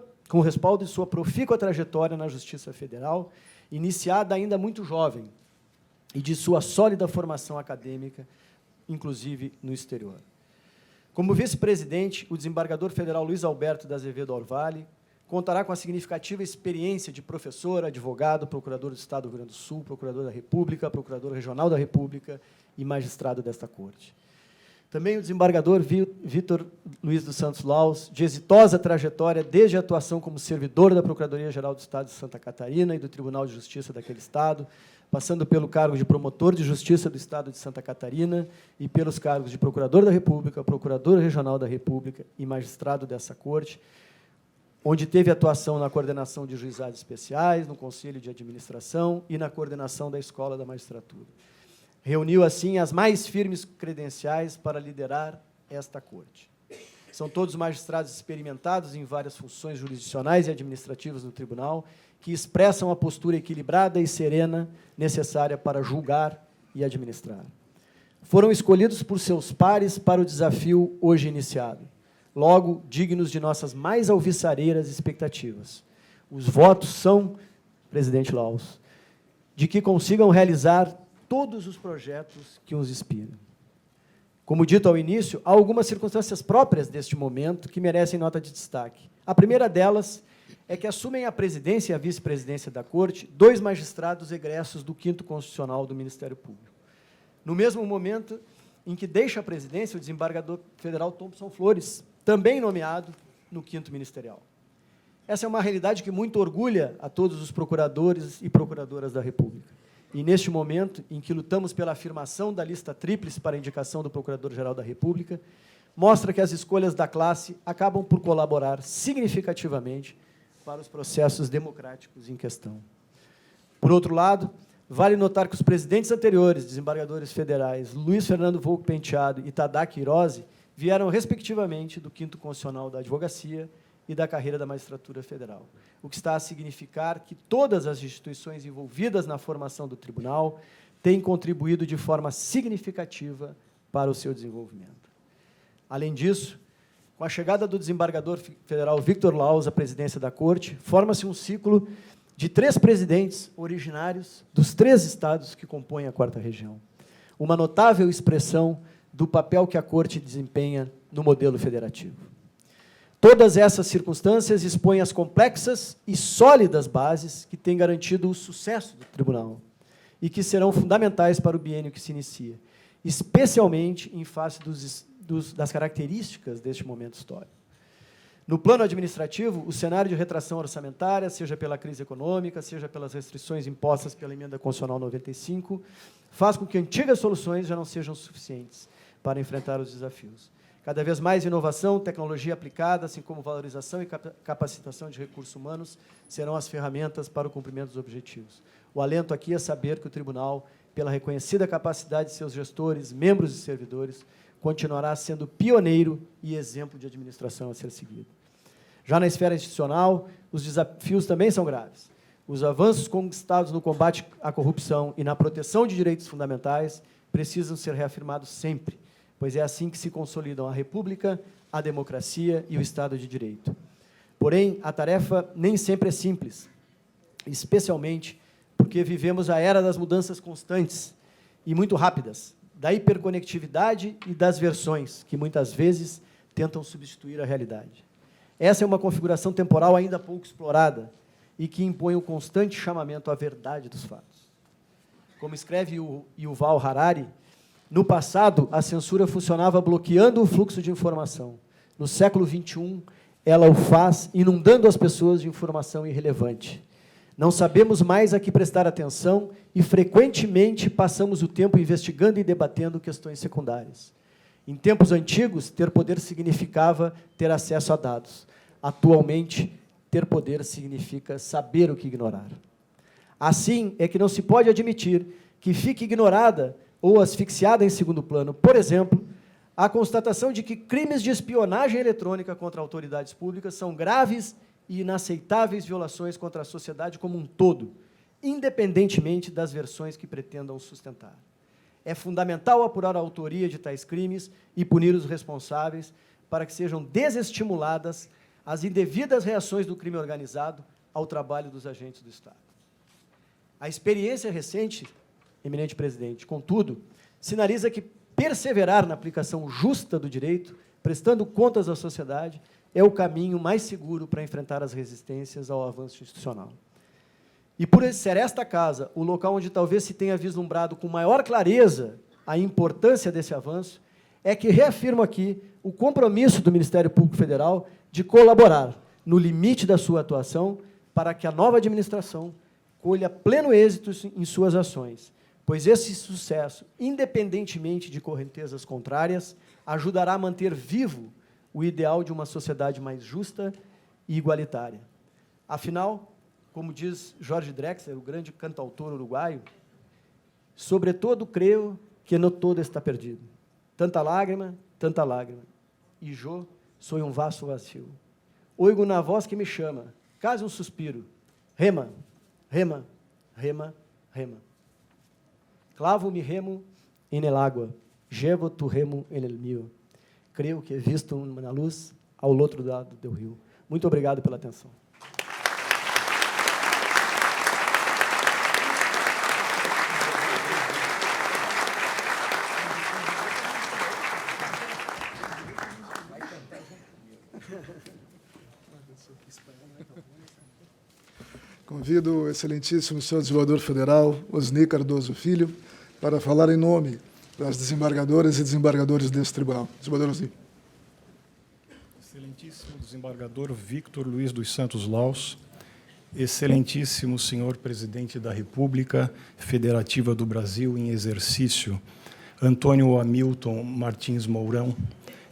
trajetória na Justiça Federal, iniciada ainda muito jovem, e de sua sólida formação acadêmica, inclusive no exterior. Como vice-presidente, o desembargador federal Luiz Alberto de Azevedo Orvalli contará com a significativa experiência de professor, advogado, procurador do Estado do Rio Grande do Sul, procurador da República, procurador regional da República e magistrado desta Corte. Também o desembargador Vitor Luiz dos Santos Laus, de exitosa trajetória desde a atuação como servidor da Procuradoria-Geral do Estado de Santa Catarina e do Tribunal de Justiça daquele Estado, passando pelo cargo de promotor de Justiça do Estado de Santa Catarina e pelos cargos de procurador da República, procurador regional da República e magistrado dessa Corte, onde teve atuação na coordenação de juizados especiais, no Conselho de Administração e na coordenação da Escola da Magistratura. Reuniu, assim, as mais firmes credenciais para liderar esta Corte. São todos magistrados experimentados em várias funções jurisdicionais e administrativas no tribunal, que expressam a postura equilibrada e serena necessária para julgar e administrar. Foram escolhidos por seus pares para o desafio hoje iniciado, logo dignos de nossas mais alviçareiras expectativas. Os votos são, presidente Laus, de que consigam realizar todos os projetos que os inspiram. Como dito ao início, há algumas circunstâncias próprias deste momento que merecem nota de destaque. A primeira delas é que assumem a presidência e a vice-presidência da Corte 2 magistrados egressos do 5º Constitucional do Ministério Público. No mesmo momento em que deixa a presidência o desembargador federal Thompson Flores, também nomeado no 5º Ministerial. Essa é uma realidade que muito orgulha a todos os procuradores e procuradoras da República. E, neste momento em que lutamos pela afirmação da lista tríplice para a indicação do Procurador-Geral da República, mostra que as escolhas da classe acabam por colaborar significativamente para os processos democráticos em questão. Por outro lado, vale notar que os presidentes anteriores, desembargadores federais, Luiz Fernando Volk Penteado e Tadaaki Hirose, vieram, respectivamente, do 5º Constitucional da Advocacia e da carreira da Magistratura Federal, o que está a significar que todas as instituições envolvidas na formação do tribunal têm contribuído de forma significativa para o seu desenvolvimento. Além disso, com a chegada do desembargador federal Victor Laus à presidência da Corte, forma-se um ciclo de 3 presidentes originários dos 3 estados que compõem a 4ª Região, uma notável expressão do papel que a Corte desempenha no modelo federativo. Todas essas circunstâncias expõem as complexas e sólidas bases que têm garantido o sucesso do tribunal e que serão fundamentais para o biênio que se inicia, especialmente em face das características deste momento histórico. No plano administrativo, o cenário de retração orçamentária, seja pela crise econômica, seja pelas restrições impostas pela Emenda Constitucional 95, faz com que antigas soluções já não sejam suficientes para enfrentar os desafios. Cada vez mais inovação, tecnologia aplicada, assim como valorização e capacitação de recursos humanos, serão as ferramentas para o cumprimento dos objetivos. O alento aqui é saber que o Tribunal, pela reconhecida capacidade de seus gestores, membros e servidores, continuará sendo pioneiro e exemplo de administração a ser seguido. Já na esfera institucional, os desafios também são graves. Os avanços conquistados no combate à corrupção e na proteção de direitos fundamentais precisam ser reafirmados sempre, pois é assim que se consolidam a República, a democracia e o Estado de Direito. Porém, a tarefa nem sempre é simples, especialmente porque vivemos a era das mudanças constantes e muito rápidas, da hiperconectividade e das versões, que muitas vezes tentam substituir a realidade. Essa é uma configuração temporal ainda pouco explorada e que impõe o constante chamamento à verdade dos fatos. Como escreve o Yuval Harari, no passado, a censura funcionava bloqueando o fluxo de informação. No século XXI, ela o faz inundando as pessoas de informação irrelevante. Não sabemos mais a que prestar atenção e, frequentemente, passamos o tempo investigando e debatendo questões secundárias. Em tempos antigos, ter poder significava ter acesso a dados. Atualmente, ter poder significa saber o que ignorar. Assim, é que não se pode admitir que fique ignorada ou asfixiada em segundo plano, por exemplo, a constatação de que crimes de espionagem eletrônica contra autoridades públicas são graves e inaceitáveis violações contra a sociedade como um todo, independentemente das versões que pretendam sustentar. É fundamental apurar a autoria de tais crimes e punir os responsáveis para que sejam desestimuladas as indevidas reações do crime organizado ao trabalho dos agentes do Estado. A experiência recente, eminente presidente, contudo, sinaliza que perseverar na aplicação justa do direito, prestando contas à sociedade, é o caminho mais seguro para enfrentar as resistências ao avanço institucional. E por ser esta casa o local onde talvez se tenha vislumbrado com maior clareza a importância desse avanço, é que reafirmo aqui o compromisso do Ministério Público Federal de colaborar, no limite da sua atuação, para que a nova administração colha pleno êxito em suas ações, pois esse sucesso, independentemente de correntezas contrárias, ajudará a manter vivo o ideal de uma sociedade mais justa e igualitária. Afinal, como diz Jorge Drexler, o grande cantautor uruguaio, sobretudo creio que no todo está perdido. Tanta lágrima, e eu sou um vaso vazio. Oigo na voz que me chama, quase um suspiro, rema, rema, rema, rema. Clavo mi remo en el agua, llevo tu remo en el mío. Creio que visto na luz ao outro lado do rio. Muito obrigado pela atenção. Convido o excelentíssimo senhor desembargador federal, Osni Cardoso Filho, para falar em nome das desembargadoras e desembargadores desse tribunal. Desembargador Osni. Excelentíssimo desembargador Victor Luiz dos Santos Laus, excelentíssimo senhor presidente da República Federativa do Brasil em exercício, Antônio Hamilton Martins Mourão,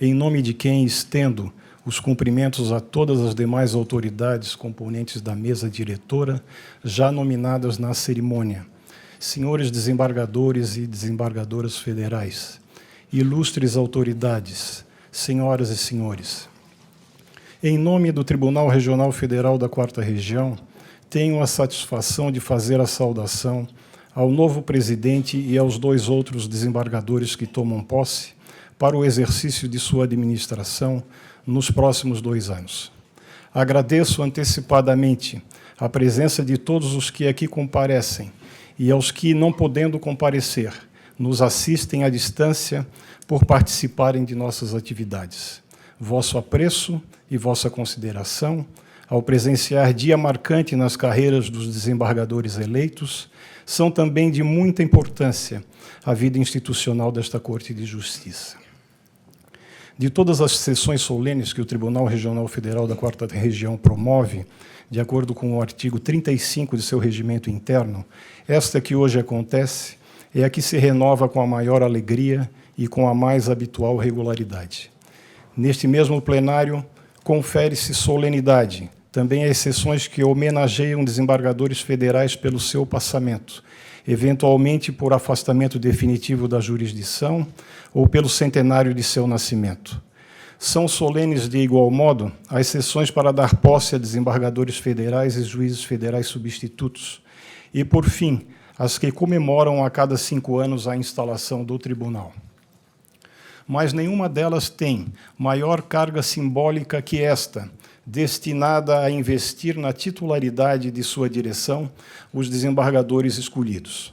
em nome de quem estendo os cumprimentos a todas as demais autoridades componentes da mesa diretora, já nominadas na cerimônia, senhores desembargadores e desembargadoras federais, ilustres autoridades, senhoras e senhores. Em nome do Tribunal Regional Federal da 4ª Região, tenho a satisfação de fazer a saudação ao novo presidente e aos 2 outros desembargadores que tomam posse para o exercício de sua administração nos próximos 2 anos. Agradeço antecipadamente a presença de todos os que aqui comparecem e aos que, não podendo comparecer, nos assistem à distância por participarem de nossas atividades. Vosso apreço e vossa consideração, ao presenciar dia marcante nas carreiras dos desembargadores eleitos, são também de muita importância à vida institucional desta Corte de Justiça. De todas as sessões solenes que o Tribunal Regional Federal da 4ª Região promove, de acordo com o artigo 35 de seu regimento interno, esta que hoje acontece é a que se renova com a maior alegria e com a mais habitual regularidade. Neste mesmo plenário, confere-se solenidade, também às sessões que homenageiam desembargadores federais pelo seu passamento, eventualmente por afastamento definitivo da jurisdição ou pelo centenário de seu nascimento. São solenes, de igual modo, as sessões para dar posse a desembargadores federais e juízes federais substitutos. E, por fim, as que comemoram a cada 5 anos a instalação do tribunal. Mas nenhuma delas tem maior carga simbólica que esta, destinada a investir na titularidade de sua direção os desembargadores escolhidos.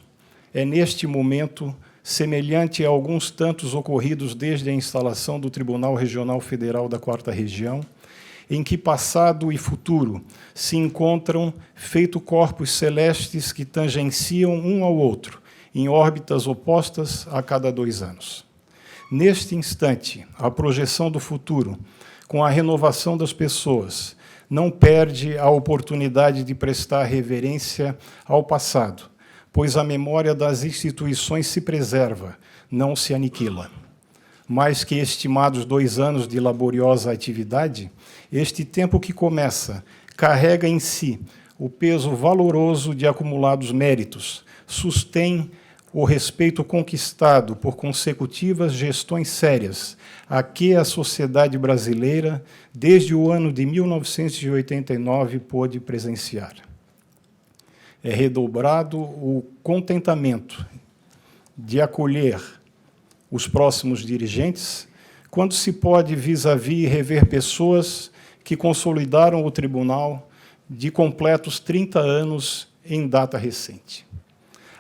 É neste momento, semelhante a alguns tantos ocorridos desde a instalação do Tribunal Regional Federal da 4ª Região, em que passado e futuro se encontram feito corpos celestes que tangenciam um ao outro, em órbitas opostas a cada 2 anos. Neste instante, a projeção do futuro, com a renovação das pessoas, não perde a oportunidade de prestar reverência ao passado, pois a memória das instituições se preserva, não se aniquila. Mais que estimados 2 anos de laboriosa atividade, este tempo que começa carrega em si o peso valoroso de acumulados méritos, sustém o respeito conquistado por consecutivas gestões sérias, a que a sociedade brasileira, desde o ano de 1989, pôde presenciar. É redobrado o contentamento de acolher os próximos dirigentes, quando se pode vis-à-vis rever pessoas que consolidaram o tribunal de completos 30 anos em data recente.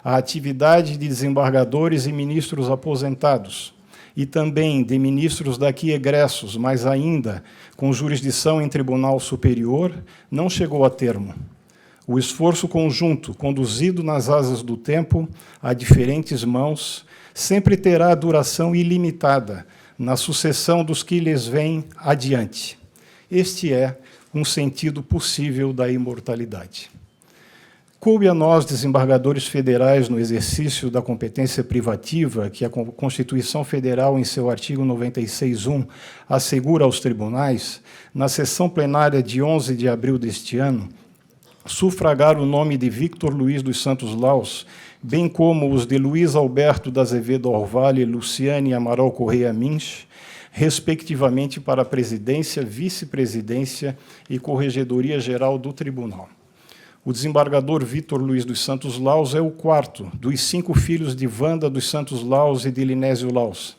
A atividade de desembargadores e ministros aposentados, e também de ministros daqui egressos, mas ainda com jurisdição em tribunal superior, não chegou a termo. O esforço conjunto, conduzido nas asas do tempo, a diferentes mãos, sempre terá duração ilimitada na sucessão dos que lhes vêm adiante. Este é um sentido possível da imortalidade. Coube a nós, desembargadores federais, no exercício da competência privativa que a Constituição Federal, em seu artigo 96.1, assegura aos tribunais, na sessão plenária de 11 de abril deste ano, sufragar o nome de Victor Luiz dos Santos Laus, bem como os de Luiz Alberto da Azevedo Orvalho e Luciane Amaral Correia Minch, respectivamente para a presidência, vice-presidência e corregedoria-geral do tribunal. O desembargador Victor Luiz dos Santos Laus é o 4º dos 5 filhos de Wanda dos Santos Laus e de Linésio Laus.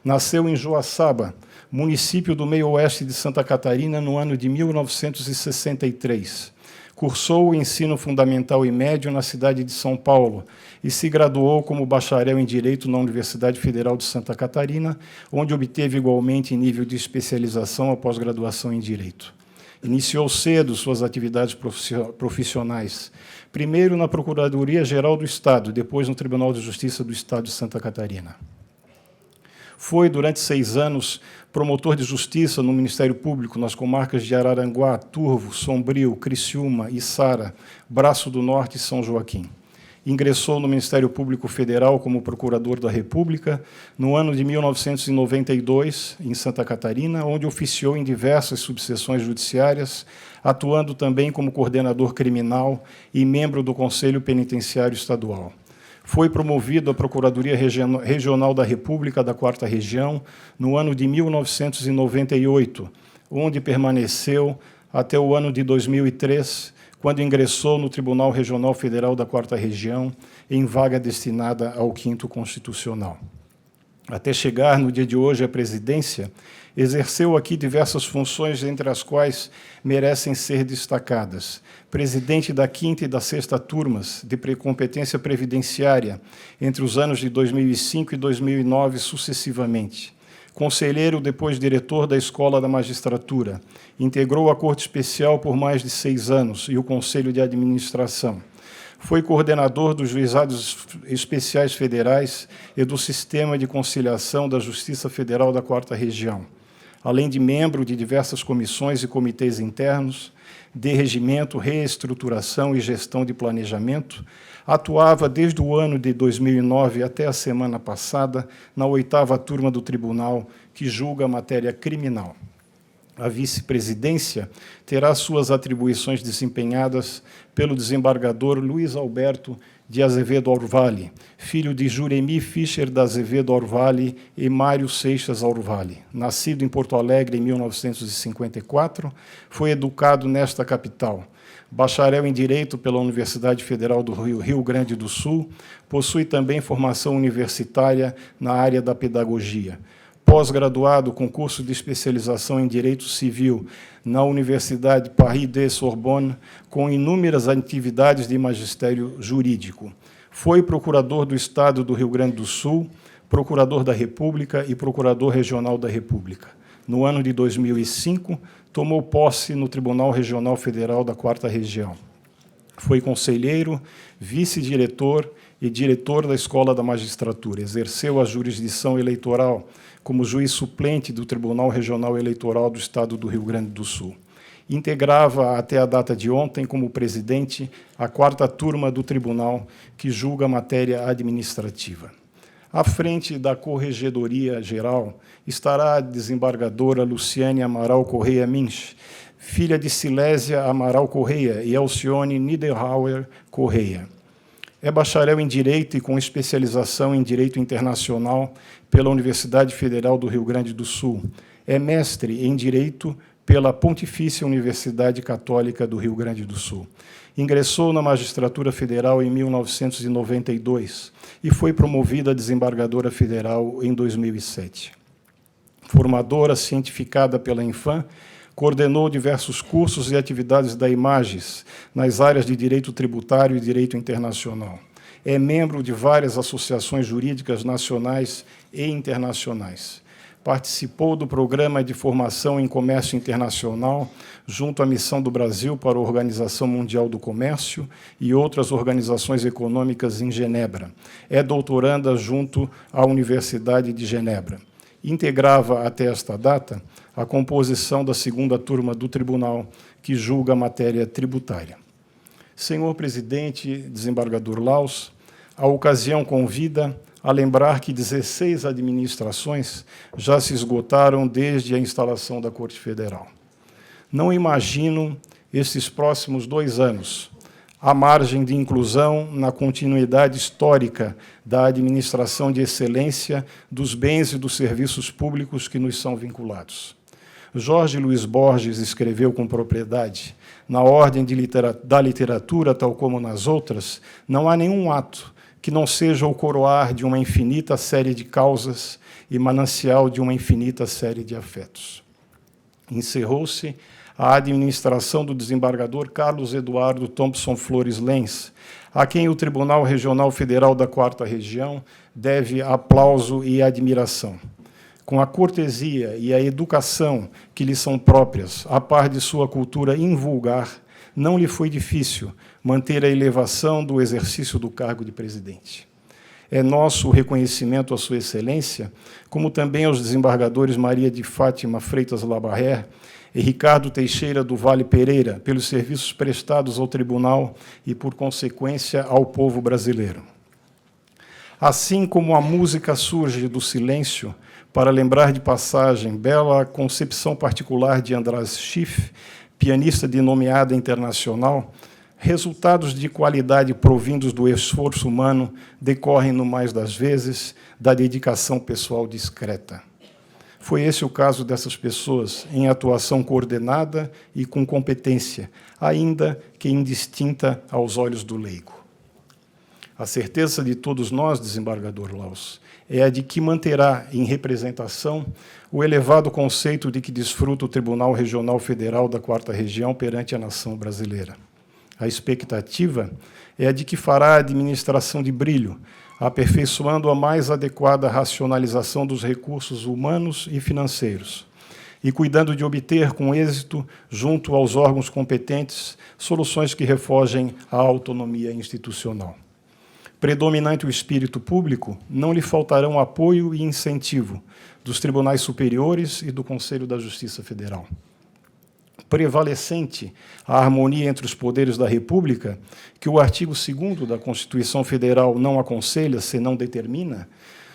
Nasceu em Joaçaba, município do meio-oeste de Santa Catarina, no ano de 1963. Cursou o ensino fundamental e médio na cidade de São Paulo e se graduou como bacharel em Direito na Universidade Federal de Santa Catarina, onde obteve igualmente nível de especialização após graduação em Direito. Iniciou cedo suas atividades profissionais, primeiro na Procuradoria-Geral do Estado, depois no Tribunal de Justiça do Estado de Santa Catarina. Foi, durante 6 anos, promotor de justiça no Ministério Público nas comarcas de Araranguá, Turvo, Sombrio, Criciúma, Içara, Braço do Norte e São Joaquim. Ingressou no Ministério Público Federal como Procurador da República no ano de 1992, em Santa Catarina, onde oficiou em diversas subseções judiciárias, atuando também como coordenador criminal e membro do Conselho Penitenciário Estadual. Foi promovido à Procuradoria Regional da República da 4ª Região no ano de 1998, onde permaneceu até o ano de 2003, quando ingressou no Tribunal Regional Federal da 4ª Região, em vaga destinada ao 5º Constitucional. Até chegar, no dia de hoje, à presidência, exerceu aqui diversas funções, entre as quais merecem ser destacadas: presidente da 5ª e da 6ª turmas de competência previdenciária, entre os anos de 2005 e 2009, sucessivamente. Conselheiro, depois diretor da Escola da Magistratura. Integrou a Corte Especial por mais de 6 anos e o Conselho de Administração. Foi coordenador dos Juizados Especiais Federais e do Sistema de Conciliação da Justiça Federal da 4ª Região. além de membro de diversas comissões e comitês internos, de regimento, reestruturação e gestão de planejamento, atuava desde o ano de 2009 até a semana passada na 8ª turma do tribunal que julga a matéria criminal. A vice-presidência terá suas atribuições desempenhadas pelo desembargador Luiz Alberto de Azevedo Orvali, filho de Juremi Fischer da Azevedo Orvali e Mário Seixas Orvali. Nascido em Porto Alegre em 1954, foi educado nesta capital. Bacharel em Direito pela Universidade Federal do Rio Grande do Sul, possui também formação universitária na área da pedagogia. Pós-graduado com curso de especialização em Direito Civil na Universidade Paris-de-Sorbonne, com inúmeras atividades de magistério jurídico. Foi procurador do Estado do Rio Grande do Sul, procurador da República e procurador regional da República. No ano de 2005, tomou posse no Tribunal Regional Federal da 4ª Região. Foi conselheiro, vice-diretor e diretor da Escola da Magistratura. Exerceu a jurisdição eleitoral como juiz suplente do Tribunal Regional Eleitoral do Estado do Rio Grande do Sul. Integrava, até a data de ontem, como presidente, a 4ª turma do tribunal, que julga a matéria administrativa. À frente da Corregedoria Geral estará a desembargadora Luciane Amaral Correia Minch, filha de Silésia Amaral Correia e Alcione Niederauer Correia. É bacharel em Direito e com especialização em Direito Internacional pela Universidade Federal do Rio Grande do Sul. É mestre em Direito pela Pontifícia Universidade Católica do Rio Grande do Sul. Ingressou na Magistratura Federal em 1992 e foi promovida a desembargadora federal em 2007. Formadora cientificada pela Infam, coordenou diversos cursos e atividades da Images nas áreas de Direito Tributário e Direito Internacional. É membro de várias associações jurídicas nacionais e internacionais. Participou do Programa de Formação em Comércio Internacional junto à Missão do Brasil para a Organização Mundial do Comércio e outras organizações econômicas em Genebra. É doutoranda junto à Universidade de Genebra. Integrava, até esta data, a composição da 2ª turma do tribunal, que julga a matéria tributária. Senhor presidente, desembargador Laus, a ocasião convida a lembrar que 16 administrações já se esgotaram desde a instalação da Corte Federal. Não imagino esses próximos 2 anos, à margem de inclusão na continuidade histórica da administração de excelência dos bens e dos serviços públicos que nos são vinculados. Jorge Luiz Borges escreveu com propriedade: na ordem da literatura, tal como nas outras, não há nenhum ato que não seja o coroar de uma infinita série de causas e manancial de uma infinita série de afetos. Encerrou-se a administração do desembargador Carlos Eduardo Thompson Flores Lenz, a quem o Tribunal Regional Federal da 4ª Região deve aplauso e admiração. Com a cortesia e a educação que lhe são próprias, a par de sua cultura invulgar, não lhe foi difícil manter a elevação do exercício do cargo de presidente. É nosso reconhecimento à sua excelência, como também aos desembargadores Maria de Fátima Freitas Labarré e Ricardo Teixeira do Vale Pereira, pelos serviços prestados ao tribunal e, por consequência, ao povo brasileiro. Assim como a música surge do silêncio, para lembrar de passagem bela concepção particular de András Schiff, pianista de nomeada internacional, resultados de qualidade provindos do esforço humano decorrem, no mais das vezes, da dedicação pessoal discreta. Foi esse o caso dessas pessoas, em atuação coordenada e com competência, ainda que indistinta aos olhos do leigo. A certeza de todos nós, desembargador Laus, é a de que manterá em representação o elevado conceito de que desfruta o Tribunal Regional Federal da 4ª Região perante a nação brasileira. A expectativa é a de que fará a administração de brilho, aperfeiçoando a mais adequada racionalização dos recursos humanos e financeiros, e cuidando de obter com êxito, junto aos órgãos competentes, soluções que refogem a autonomia institucional. Predominante o espírito público, não lhe faltarão apoio e incentivo dos tribunais superiores e do Conselho da Justiça Federal. Prevalecente a harmonia entre os poderes da República, que o artigo 2º da Constituição Federal não aconselha, senão determina,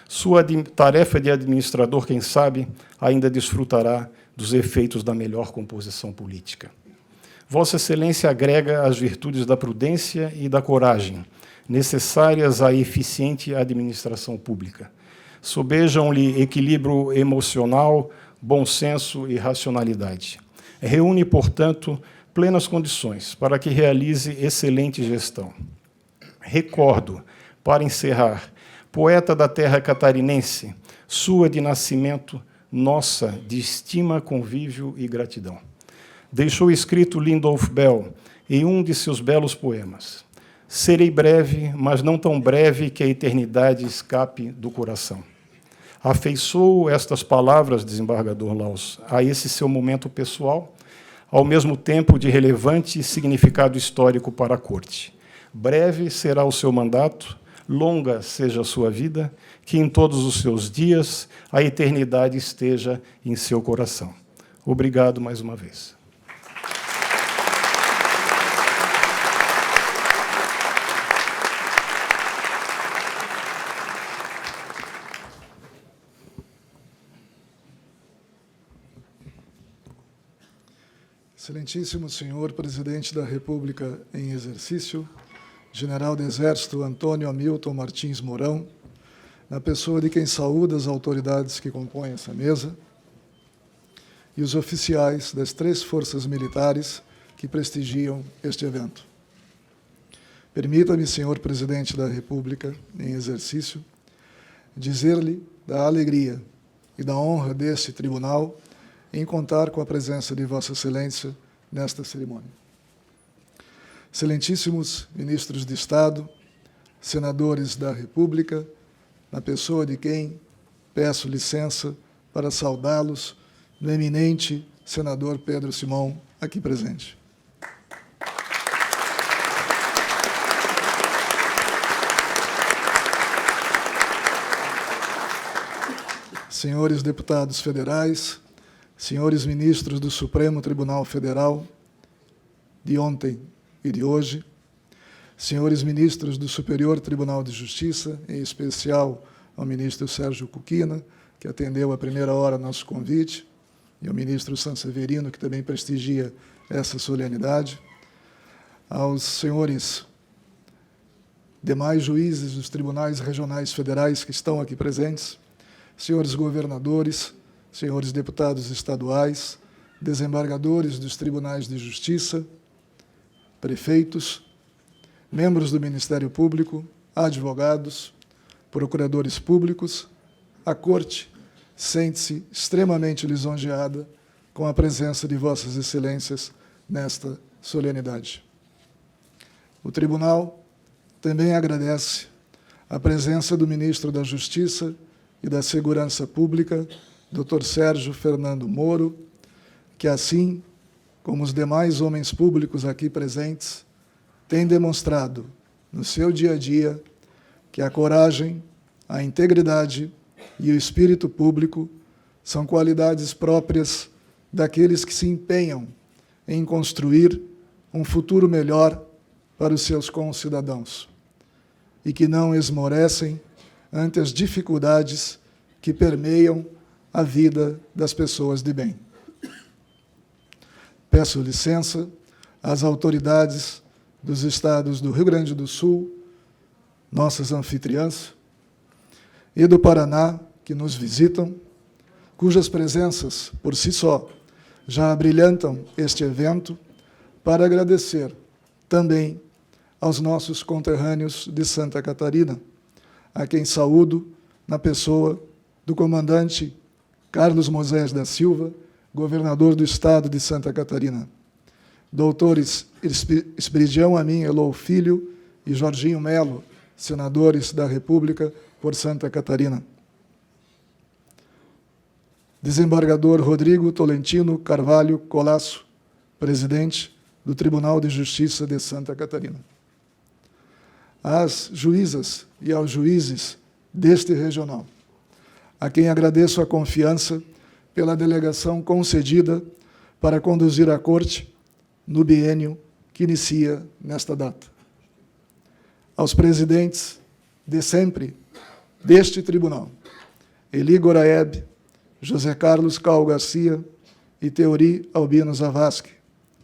sua tarefa de administrador, quem sabe, ainda desfrutará dos efeitos da melhor composição política. Vossa Excelência agrega as virtudes da prudência e da coragem, necessárias à eficiente administração pública. Sobejam-lhe equilíbrio emocional, bom senso e racionalidade. Reúne, portanto, plenas condições para que realize excelente gestão. Recordo, para encerrar, poeta da terra catarinense, sua de nascimento, nossa de estima, convívio e gratidão. Deixou escrito Lindolf Bell em um de seus belos poemas: serei breve, mas não tão breve que a eternidade escape do coração. Afeiçoou estas palavras, desembargador Laus, a esse seu momento pessoal, ao mesmo tempo de relevante significado histórico para a corte. Breve será o seu mandato, longa seja a sua vida, que em todos os seus dias a eternidade esteja em seu coração. Obrigado mais uma vez. Excelentíssimo senhor Presidente da República em exercício, General do Exército Antônio Hamilton Martins Mourão, na pessoa de quem saúda as autoridades que compõem essa mesa, e os oficiais das 3 forças militares que prestigiam este evento. Permita-me, senhor Presidente da República em exercício, dizer-lhe da alegria e da honra deste tribunal em contar com a presença de Vossa Excelência nesta cerimônia. Excelentíssimos ministros de Estado, senadores da República, na pessoa de quem peço licença para saudá-los no eminente senador Pedro Simão, aqui presente. Senhores deputados federais, senhores ministros do Supremo Tribunal Federal, de ontem e de hoje, senhores ministros do Superior Tribunal de Justiça, em especial ao ministro Sérgio Cuquina, que atendeu à primeira hora nosso convite, e ao ministro Sanseverino, que também prestigia essa solenidade, aos senhores demais juízes dos tribunais regionais federais que estão aqui presentes, senhores governadores, senhores deputados estaduais, desembargadores dos tribunais de justiça, prefeitos, membros do Ministério Público, advogados, procuradores públicos, a Corte sente-se extremamente lisonjeada com a presença de Vossas Excelências nesta solenidade. O Tribunal também agradece a presença do Ministro da Justiça e da Segurança Pública, Dr. Sérgio Fernando Moro, que, assim como os demais homens públicos aqui presentes, tem demonstrado no seu dia a dia que a coragem, a integridade e o espírito público são qualidades próprias daqueles que se empenham em construir um futuro melhor para os seus concidadãos e que não esmorecem ante as dificuldades que permeiam a vida das pessoas de bem. Peço licença às autoridades dos estados do Rio Grande do Sul, nossas anfitriãs, e do Paraná, que nos visitam, cujas presenças, por si só, já abrilhantam este evento, para agradecer também aos nossos conterrâneos de Santa Catarina, a quem saúdo na pessoa do comandante Carlos Moisés da Silva, governador do Estado de Santa Catarina. Doutores Esperidião Amin Elou Filho e Jorginho Melo, senadores da República por Santa Catarina. Desembargador Rodrigo Tolentino Carvalho Colasso, presidente do Tribunal de Justiça de Santa Catarina. às juízas e aos juízes deste regional, a quem agradeço a confiança pela delegação concedida para conduzir a Corte no biênio que inicia nesta data. Aos presidentes de sempre deste tribunal, Eli Goraeb, José Carlos Cal Garcia e Teori Albino Zavascki,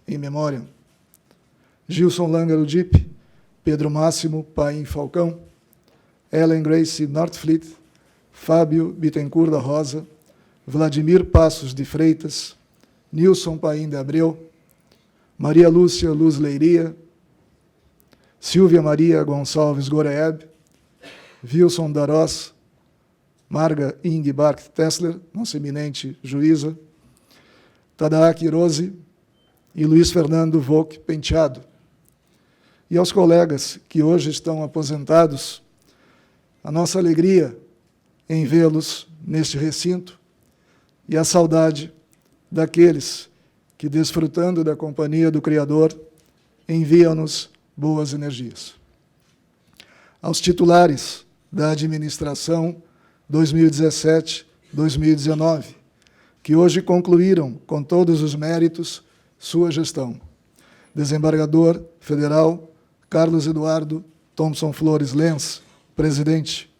em memória, Gilson Langer Udip, Pedro Máximo Paim Falcão, Ellen Grace Northfleet, Fábio Bittencourt da Rosa, Vladimir Passos de Freitas, Nilson Paim de Abreu, Maria Lúcia Luz Leiria, Silvia Maria Gonçalves Goraeb, Wilson Darós, Marga Ing Bark Tessler, nossa eminente juíza, Tadaaki Rose e Luiz Fernando Volk Penteado. E aos colegas que hoje estão aposentados, a nossa alegria em vê-los neste recinto e a saudade daqueles que, desfrutando da companhia do Criador, enviam-nos boas energias. Aos titulares da administração 2017-2019, que hoje concluíram com todos os méritos sua gestão. Desembargador Federal Carlos Eduardo Thompson Flores Lenz, presidente.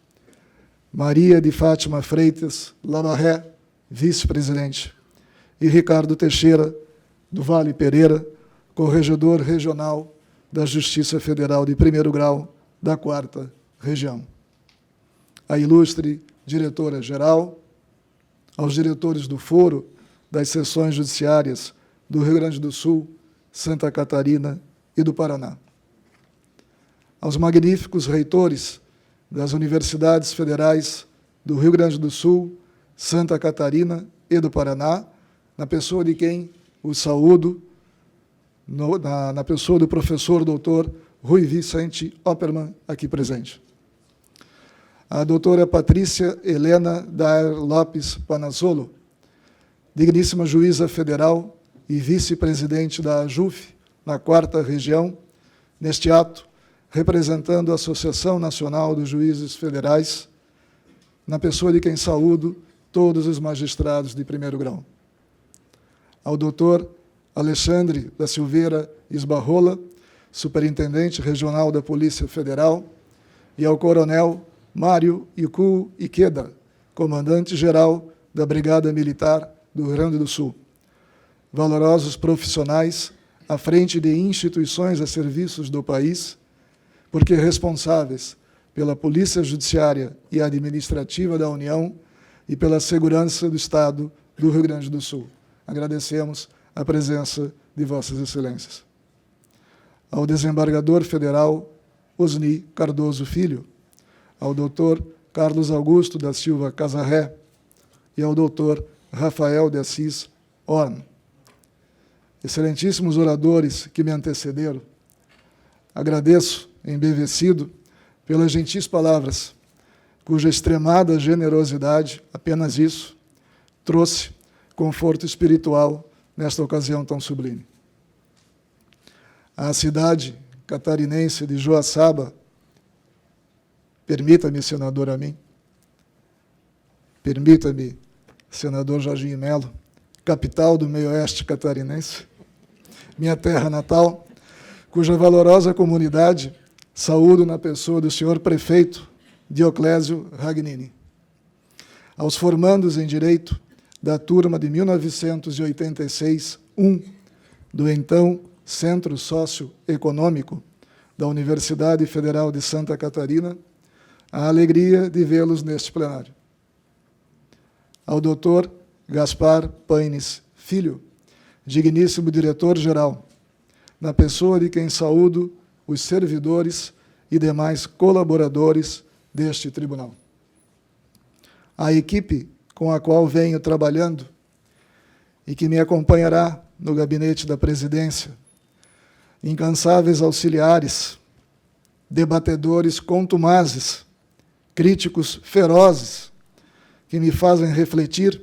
Maria de Fátima Freitas Labarré, vice-presidente. E Ricardo Teixeira do Vale Pereira, corregedor regional da Justiça Federal de primeiro grau da 4ª Região. A ilustre diretora-geral, aos diretores do Foro das Seções Judiciárias do Rio Grande do Sul, Santa Catarina e do Paraná. Aos magníficos reitores das Universidades Federais do Rio Grande do Sul, Santa Catarina e do Paraná, na pessoa de quem os saúdo, na pessoa do professor doutor Rui Vicente Oppermann, aqui presente. A doutora Patrícia Helena Daer Lopes Panazzolo, digníssima juíza federal e vice-presidente da AJUF, na 4ª Região, neste ato, representando a Associação Nacional dos Juízes Federais, na pessoa de quem saúdo todos os magistrados de primeiro grau. Ao doutor Alexandre da Silveira Esbarrola, superintendente regional da Polícia Federal, e ao coronel Mário Iku Ikeda, comandante-geral da Brigada Militar do Rio Grande do Sul. Valorosos profissionais à frente de instituições a serviços do país, porque responsáveis pela Polícia Judiciária e Administrativa da União e pela segurança do Estado do Rio Grande do Sul. Agradecemos a presença de Vossas Excelências. Ao desembargador federal Osni Cardoso Filho, ao doutor Carlos Augusto da Silva Casarré e ao doutor Rafael de Assis Horn. Excelentíssimos oradores que me antecederam, agradeço, embevecido, pelas gentis palavras, cuja extremada generosidade, apenas isso, trouxe conforto espiritual nesta ocasião tão sublime. A cidade catarinense de Joaçaba, permita-me, senador Amin, permita-me, senador Jorginho Melo, capital do meio-oeste catarinense, minha terra natal, cuja valorosa comunidade saúdo na pessoa do senhor prefeito Dioclésio Ragnini. Aos formandos em Direito da turma de 1986-1 do então Centro Socioeconômico da Universidade Federal de Santa Catarina, a alegria de vê-los neste plenário. Ao doutor Gaspar Paines Filho, digníssimo diretor-geral, na pessoa de quem saúdo os servidores e demais colaboradores deste tribunal. A equipe com a qual venho trabalhando e que me acompanhará no gabinete da presidência, incansáveis auxiliares, debatedores contumazes, críticos ferozes, que me fazem refletir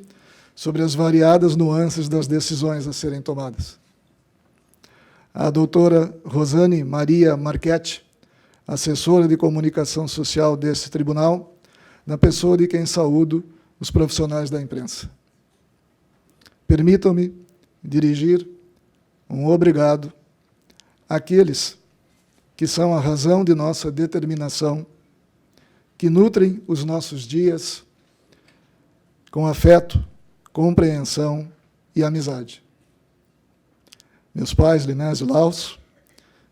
sobre as variadas nuances das decisões a serem tomadas. A doutora Rosane Maria Marchetti, assessora de comunicação social desse tribunal, na pessoa de quem saúdo os profissionais da imprensa. Permitam-me dirigir um obrigado àqueles que são a razão de nossa determinação, que nutrem os nossos dias com afeto, compreensão e amizade. Meus pais, Linésio Laus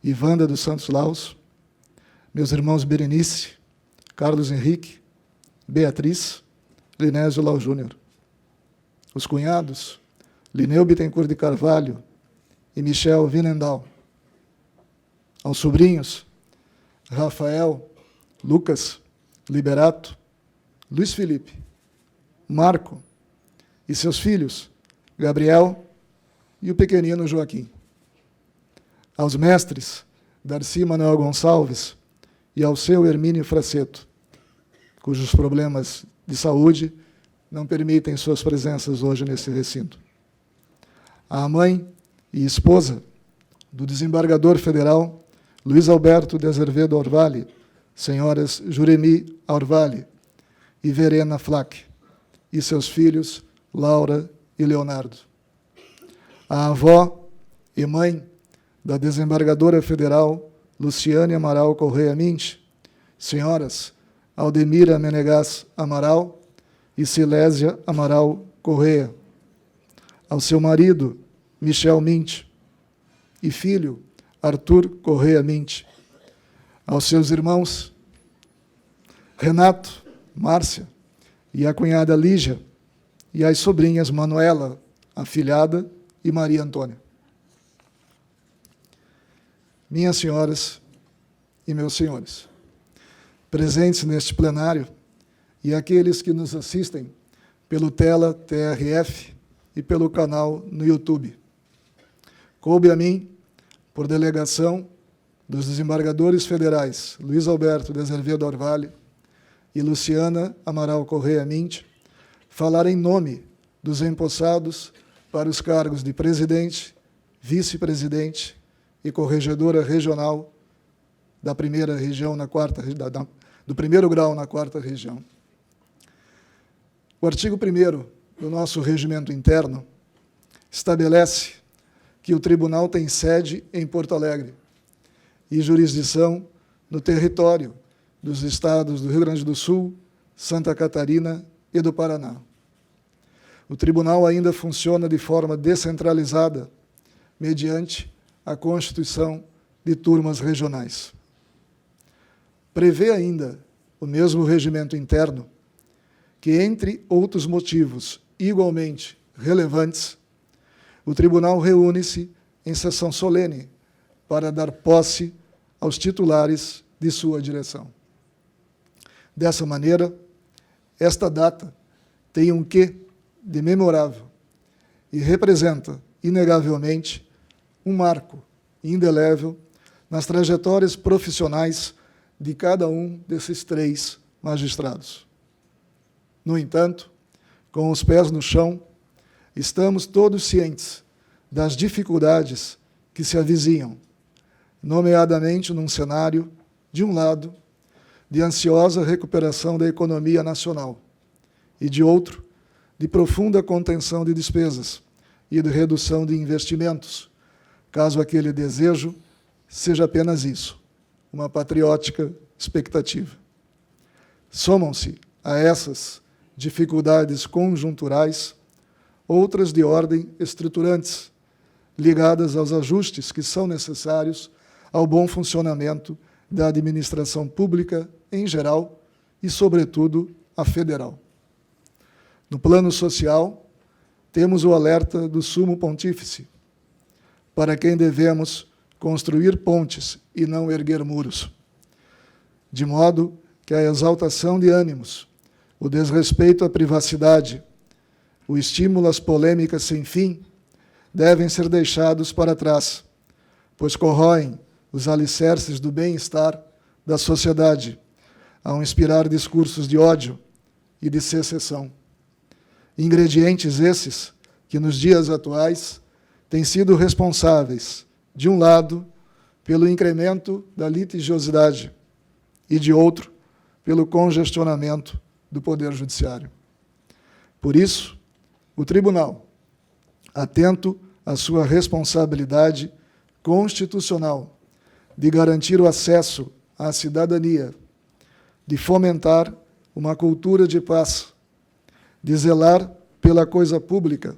e Wanda dos Santos Laus, meus irmãos Berenice, Carlos Henrique, Beatriz, Linésio Laus Júnior. Os cunhados, Lineu Bittencourt de Carvalho e Michel Vinendal. Aos sobrinhos, Rafael, Lucas, Liberato, Luiz Felipe, Marco e seus filhos, Gabriel e o pequenino Joaquim. Aos mestres, Darcy Manuel Gonçalves e ao seu Hermínio Fraceto, cujos problemas de saúde não permitem suas presenças hoje nesse recinto. À mãe e esposa do desembargador federal Luiz Alberto de Azevedo Orvalli, senhoras Juremi Orvalli e Verena Flack, e seus filhos Laura e Leonardo. A avó e mãe da desembargadora federal Luciane Amaral Correia Mint, senhoras Aldemira Menegas Amaral e Silésia Amaral Correia. Ao seu marido, Michel Mint, e filho, Arthur Correia Mint. Aos seus irmãos, Renato, Márcia e a cunhada Lígia, e às sobrinhas Manuela, afilhada, e Maria Antônia. Minhas senhoras e meus senhores, presentes neste plenário e aqueles que nos assistem pelo Tela TRF e pelo canal no YouTube. Coube a mim, por delegação dos desembargadores federais Luiz Alberto de Azevedo Orvalli e Luciana Amaral Correia Mint, falar em nome dos empossados para os cargos de presidente, vice-presidente e corregedora regional da primeira região na quarta, do primeiro grau na quarta região. O artigo 1º do nosso regimento interno estabelece que o tribunal tem sede em Porto Alegre e jurisdição no território dos estados do Rio Grande do Sul, Santa Catarina e do Paraná. O tribunal ainda funciona de forma descentralizada, mediante a constituição de turmas regionais. Prevê ainda o mesmo regimento interno que, entre outros motivos igualmente relevantes, o tribunal reúne-se em sessão solene para dar posse aos titulares de sua direção. Dessa maneira, esta data tem um quê de memorável e representa, inegavelmente, um marco indelével nas trajetórias profissionais de cada um desses 3 magistrados. No entanto, com os pés no chão, estamos todos cientes das dificuldades que se avizinham, nomeadamente num cenário, de um lado, de ansiosa recuperação da economia nacional e, de outro, de profunda contenção de despesas e de redução de investimentos, caso aquele desejo seja apenas isso, uma patriótica expectativa. Somam-se a essas dificuldades conjunturais outras de ordem estruturantes, ligadas aos ajustes que são necessários ao bom funcionamento da administração pública em geral e, sobretudo, a federal. No plano social, temos o alerta do Sumo Pontífice, para quem devemos construir pontes e não erguer muros, de modo que a exaltação de ânimos, o desrespeito à privacidade, o estímulo às polêmicas sem fim, devem ser deixados para trás, pois corroem os alicerces do bem-estar da sociedade, ao inspirar discursos de ódio e de secessão. Ingredientes esses que, nos dias atuais, têm sido responsáveis, de um lado, pelo incremento da litigiosidade e, de outro, pelo congestionamento do Poder Judiciário. Por isso, o Tribunal, atento à sua responsabilidade constitucional de garantir o acesso à cidadania, de fomentar uma cultura de paz, de zelar pela coisa pública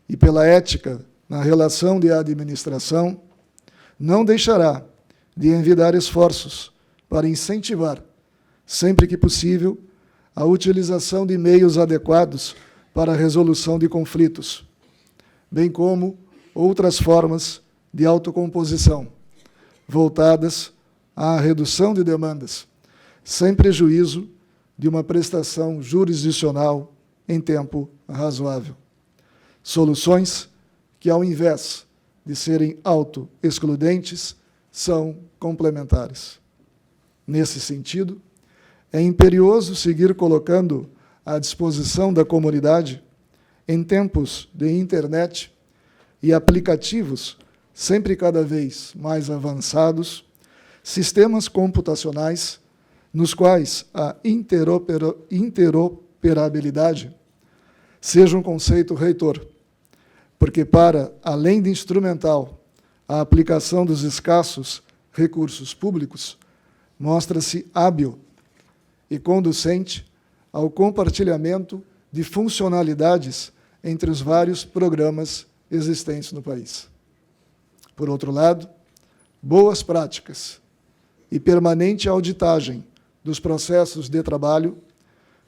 e pela ética na relação de administração, não deixará de envidar esforços para incentivar, sempre que possível, a utilização de meios adequados para a resolução de conflitos, bem como outras formas de autocomposição, voltadas à redução de demandas, sem prejuízo de uma prestação jurisdicional em tempo razoável. Soluções que, ao invés de serem auto-excludentes, são complementares. Nesse sentido, é imperioso seguir colocando à disposição da comunidade, em tempos de internet e aplicativos sempre cada vez mais avançados, sistemas computacionais nos quais a interoperabilidade seja um conceito reitor, porque, para além de instrumental, a aplicação dos escassos recursos públicos mostra-se hábil e conducente ao compartilhamento de funcionalidades entre os vários programas existentes no país. Por outro lado, boas práticas e permanente auditagem dos processos de trabalho,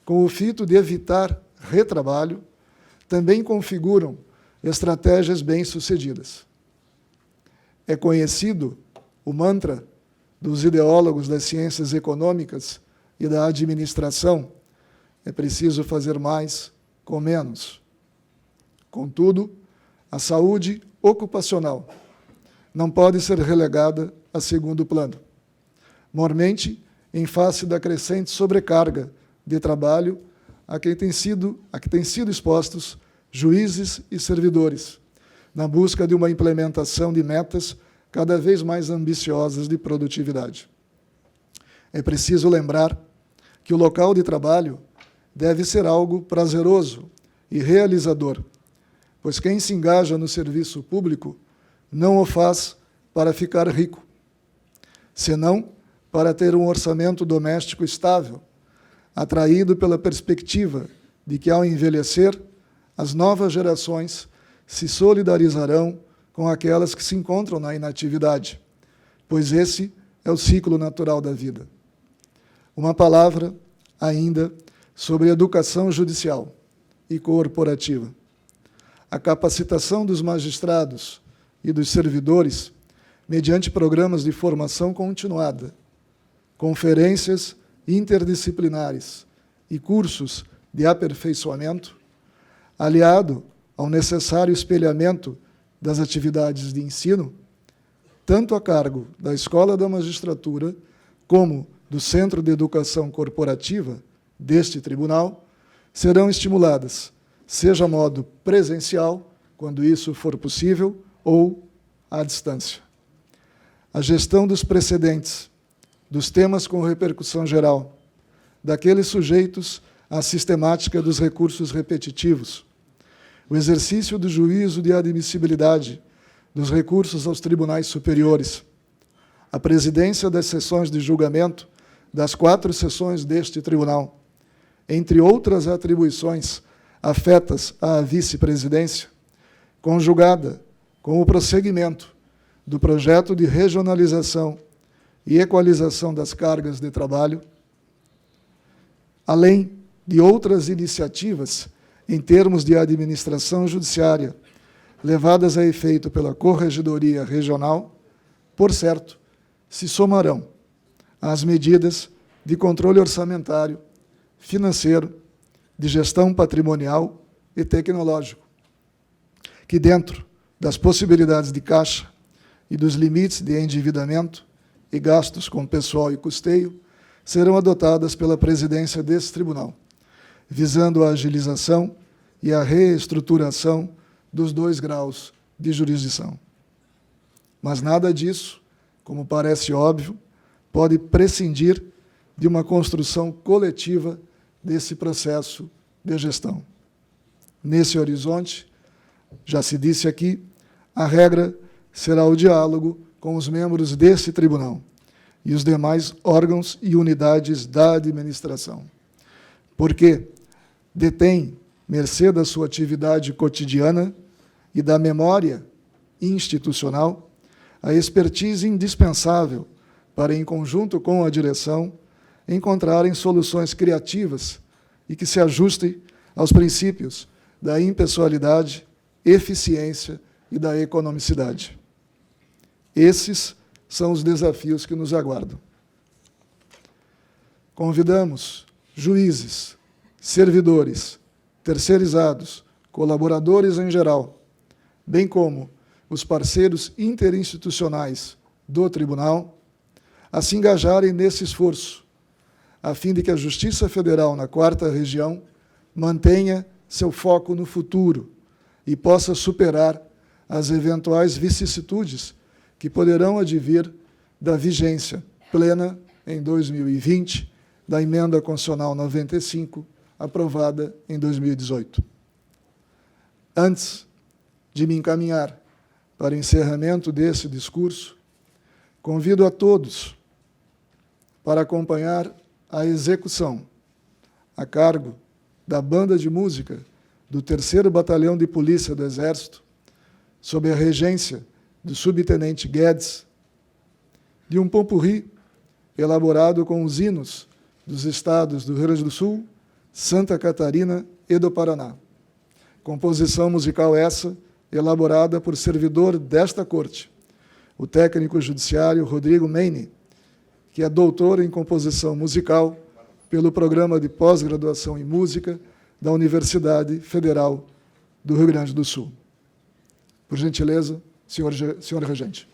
com o fito de evitar retrabalho, também configuram estratégias bem-sucedidas. É conhecido o mantra dos ideólogos das ciências econômicas e da administração: é preciso fazer mais com menos. Contudo, a saúde ocupacional não pode ser relegada a segundo plano, mormente em face da crescente sobrecarga de trabalho a que têm sido expostos juízes e servidores, na busca de uma implementação de metas cada vez mais ambiciosas de produtividade. É preciso lembrar que o local de trabalho deve ser algo prazeroso e realizador, pois quem se engaja no serviço público não o faz para ficar rico, senão para ter um orçamento doméstico estável, atraído pela perspectiva de que, ao envelhecer, as novas gerações se solidarizarão com aquelas que se encontram na inatividade, pois esse é o ciclo natural da vida. Uma palavra, ainda, sobre educação judicial e corporativa. A capacitação dos magistrados e dos servidores, mediante programas de formação continuada, conferências interdisciplinares e cursos de aperfeiçoamento, aliado ao necessário espelhamento das atividades de ensino, tanto a cargo da Escola da Magistratura como do Centro de Educação Corporativa deste tribunal, serão estimuladas, seja a modo presencial, quando isso for possível, ou à distância. A gestão dos precedentes, dos temas com repercussão geral, daqueles sujeitos à sistemática dos recursos repetitivos, o exercício do juízo de admissibilidade dos recursos aos tribunais superiores, a presidência das sessões de julgamento das 4 sessões deste tribunal, entre outras atribuições afetas à vice-presidência, conjugada com o prosseguimento do projeto de regionalização e equalização das cargas de trabalho, além de outras iniciativas em termos de administração judiciária, levadas a efeito pela Corregedoria Regional, por certo, se somarão às medidas de controle orçamentário, financeiro, de gestão patrimonial e tecnológico, que, dentro das possibilidades de caixa e dos limites de endividamento e gastos com pessoal e custeio, serão adotadas pela presidência desse tribunal, visando a agilização e a reestruturação dos 2 graus de jurisdição. Mas nada disso, como parece óbvio, pode prescindir de uma construção coletiva desse processo de gestão. Nesse horizonte, já se disse aqui, a regra será o diálogo com os membros desse tribunal e os demais órgãos e unidades da administração, porque detém, mercê da sua atividade cotidiana e da memória institucional, a expertise indispensável para, em conjunto com a direção, encontrarem soluções criativas e que se ajustem aos princípios da impessoalidade, eficiência e da economicidade. Esses são os desafios que nos aguardam. Convidamos juízes, servidores, terceirizados, colaboradores em geral, bem como os parceiros interinstitucionais do Tribunal, a se engajarem nesse esforço, a fim de que a Justiça Federal na 4ª Região mantenha seu foco no futuro e possa superar as eventuais vicissitudes que poderão advir da vigência plena, em 2020, da Emenda Constitucional 95, aprovada em 2018. Antes de me encaminhar para o encerramento desse discurso, convido a todos para acompanhar a execução, a cargo da Banda de Música do 3º Batalhão de Polícia do Exército, sob a regência do subtenente Guedes, de um popurrí elaborado com os hinos dos estados do Rio Grande do Sul, Santa Catarina e do Paraná. Composição musical essa elaborada por servidor desta Corte, o técnico judiciário Rodrigo Meine, que é doutor em composição musical pelo Programa de Pós-Graduação em Música da Universidade Federal do Rio Grande do Sul. Por gentileza, senhor regente.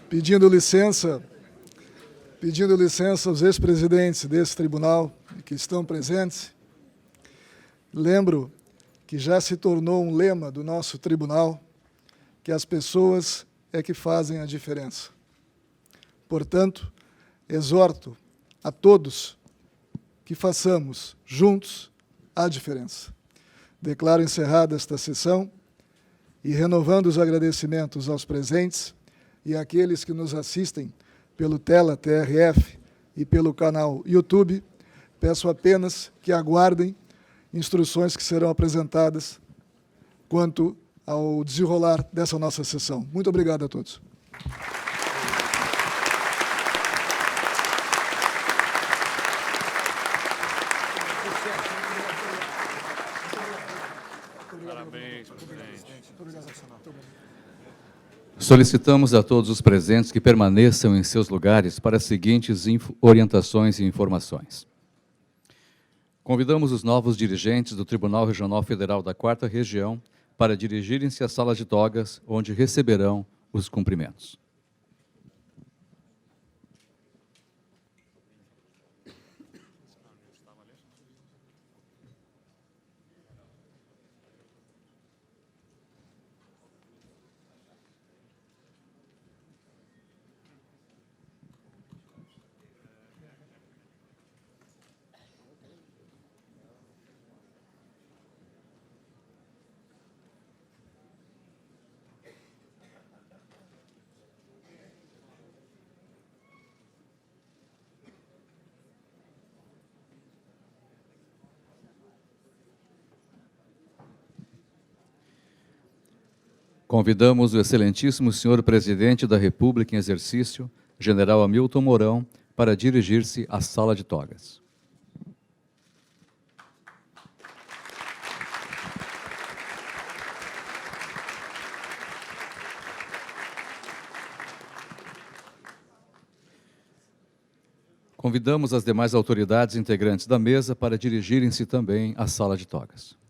Pedindo licença aos ex-presidentes desse tribunal que estão presentes, lembro que já se tornou um lema do nosso tribunal que as pessoas é que fazem a diferença. Portanto, exorto a todos que façamos juntos a diferença. Declaro encerrada esta sessão e, renovando os agradecimentos aos presentes e àqueles que nos assistem pelo Tela TRF e pelo canal YouTube, peço apenas que aguardem instruções que serão apresentadas quanto ao desenrolar dessa nossa sessão. Muito obrigado a todos. Solicitamos a todos os presentes que permaneçam em seus lugares para as seguintes orientações e informações. Convidamos os novos dirigentes do Tribunal Regional Federal da 4ª Região para dirigirem-se à sala de togas, onde receberão os cumprimentos. Convidamos o excelentíssimo senhor presidente da República em exercício, general Hamilton Mourão, para dirigir-se à sala de togas. Convidamos as demais autoridades integrantes da mesa para dirigirem-se também à sala de togas.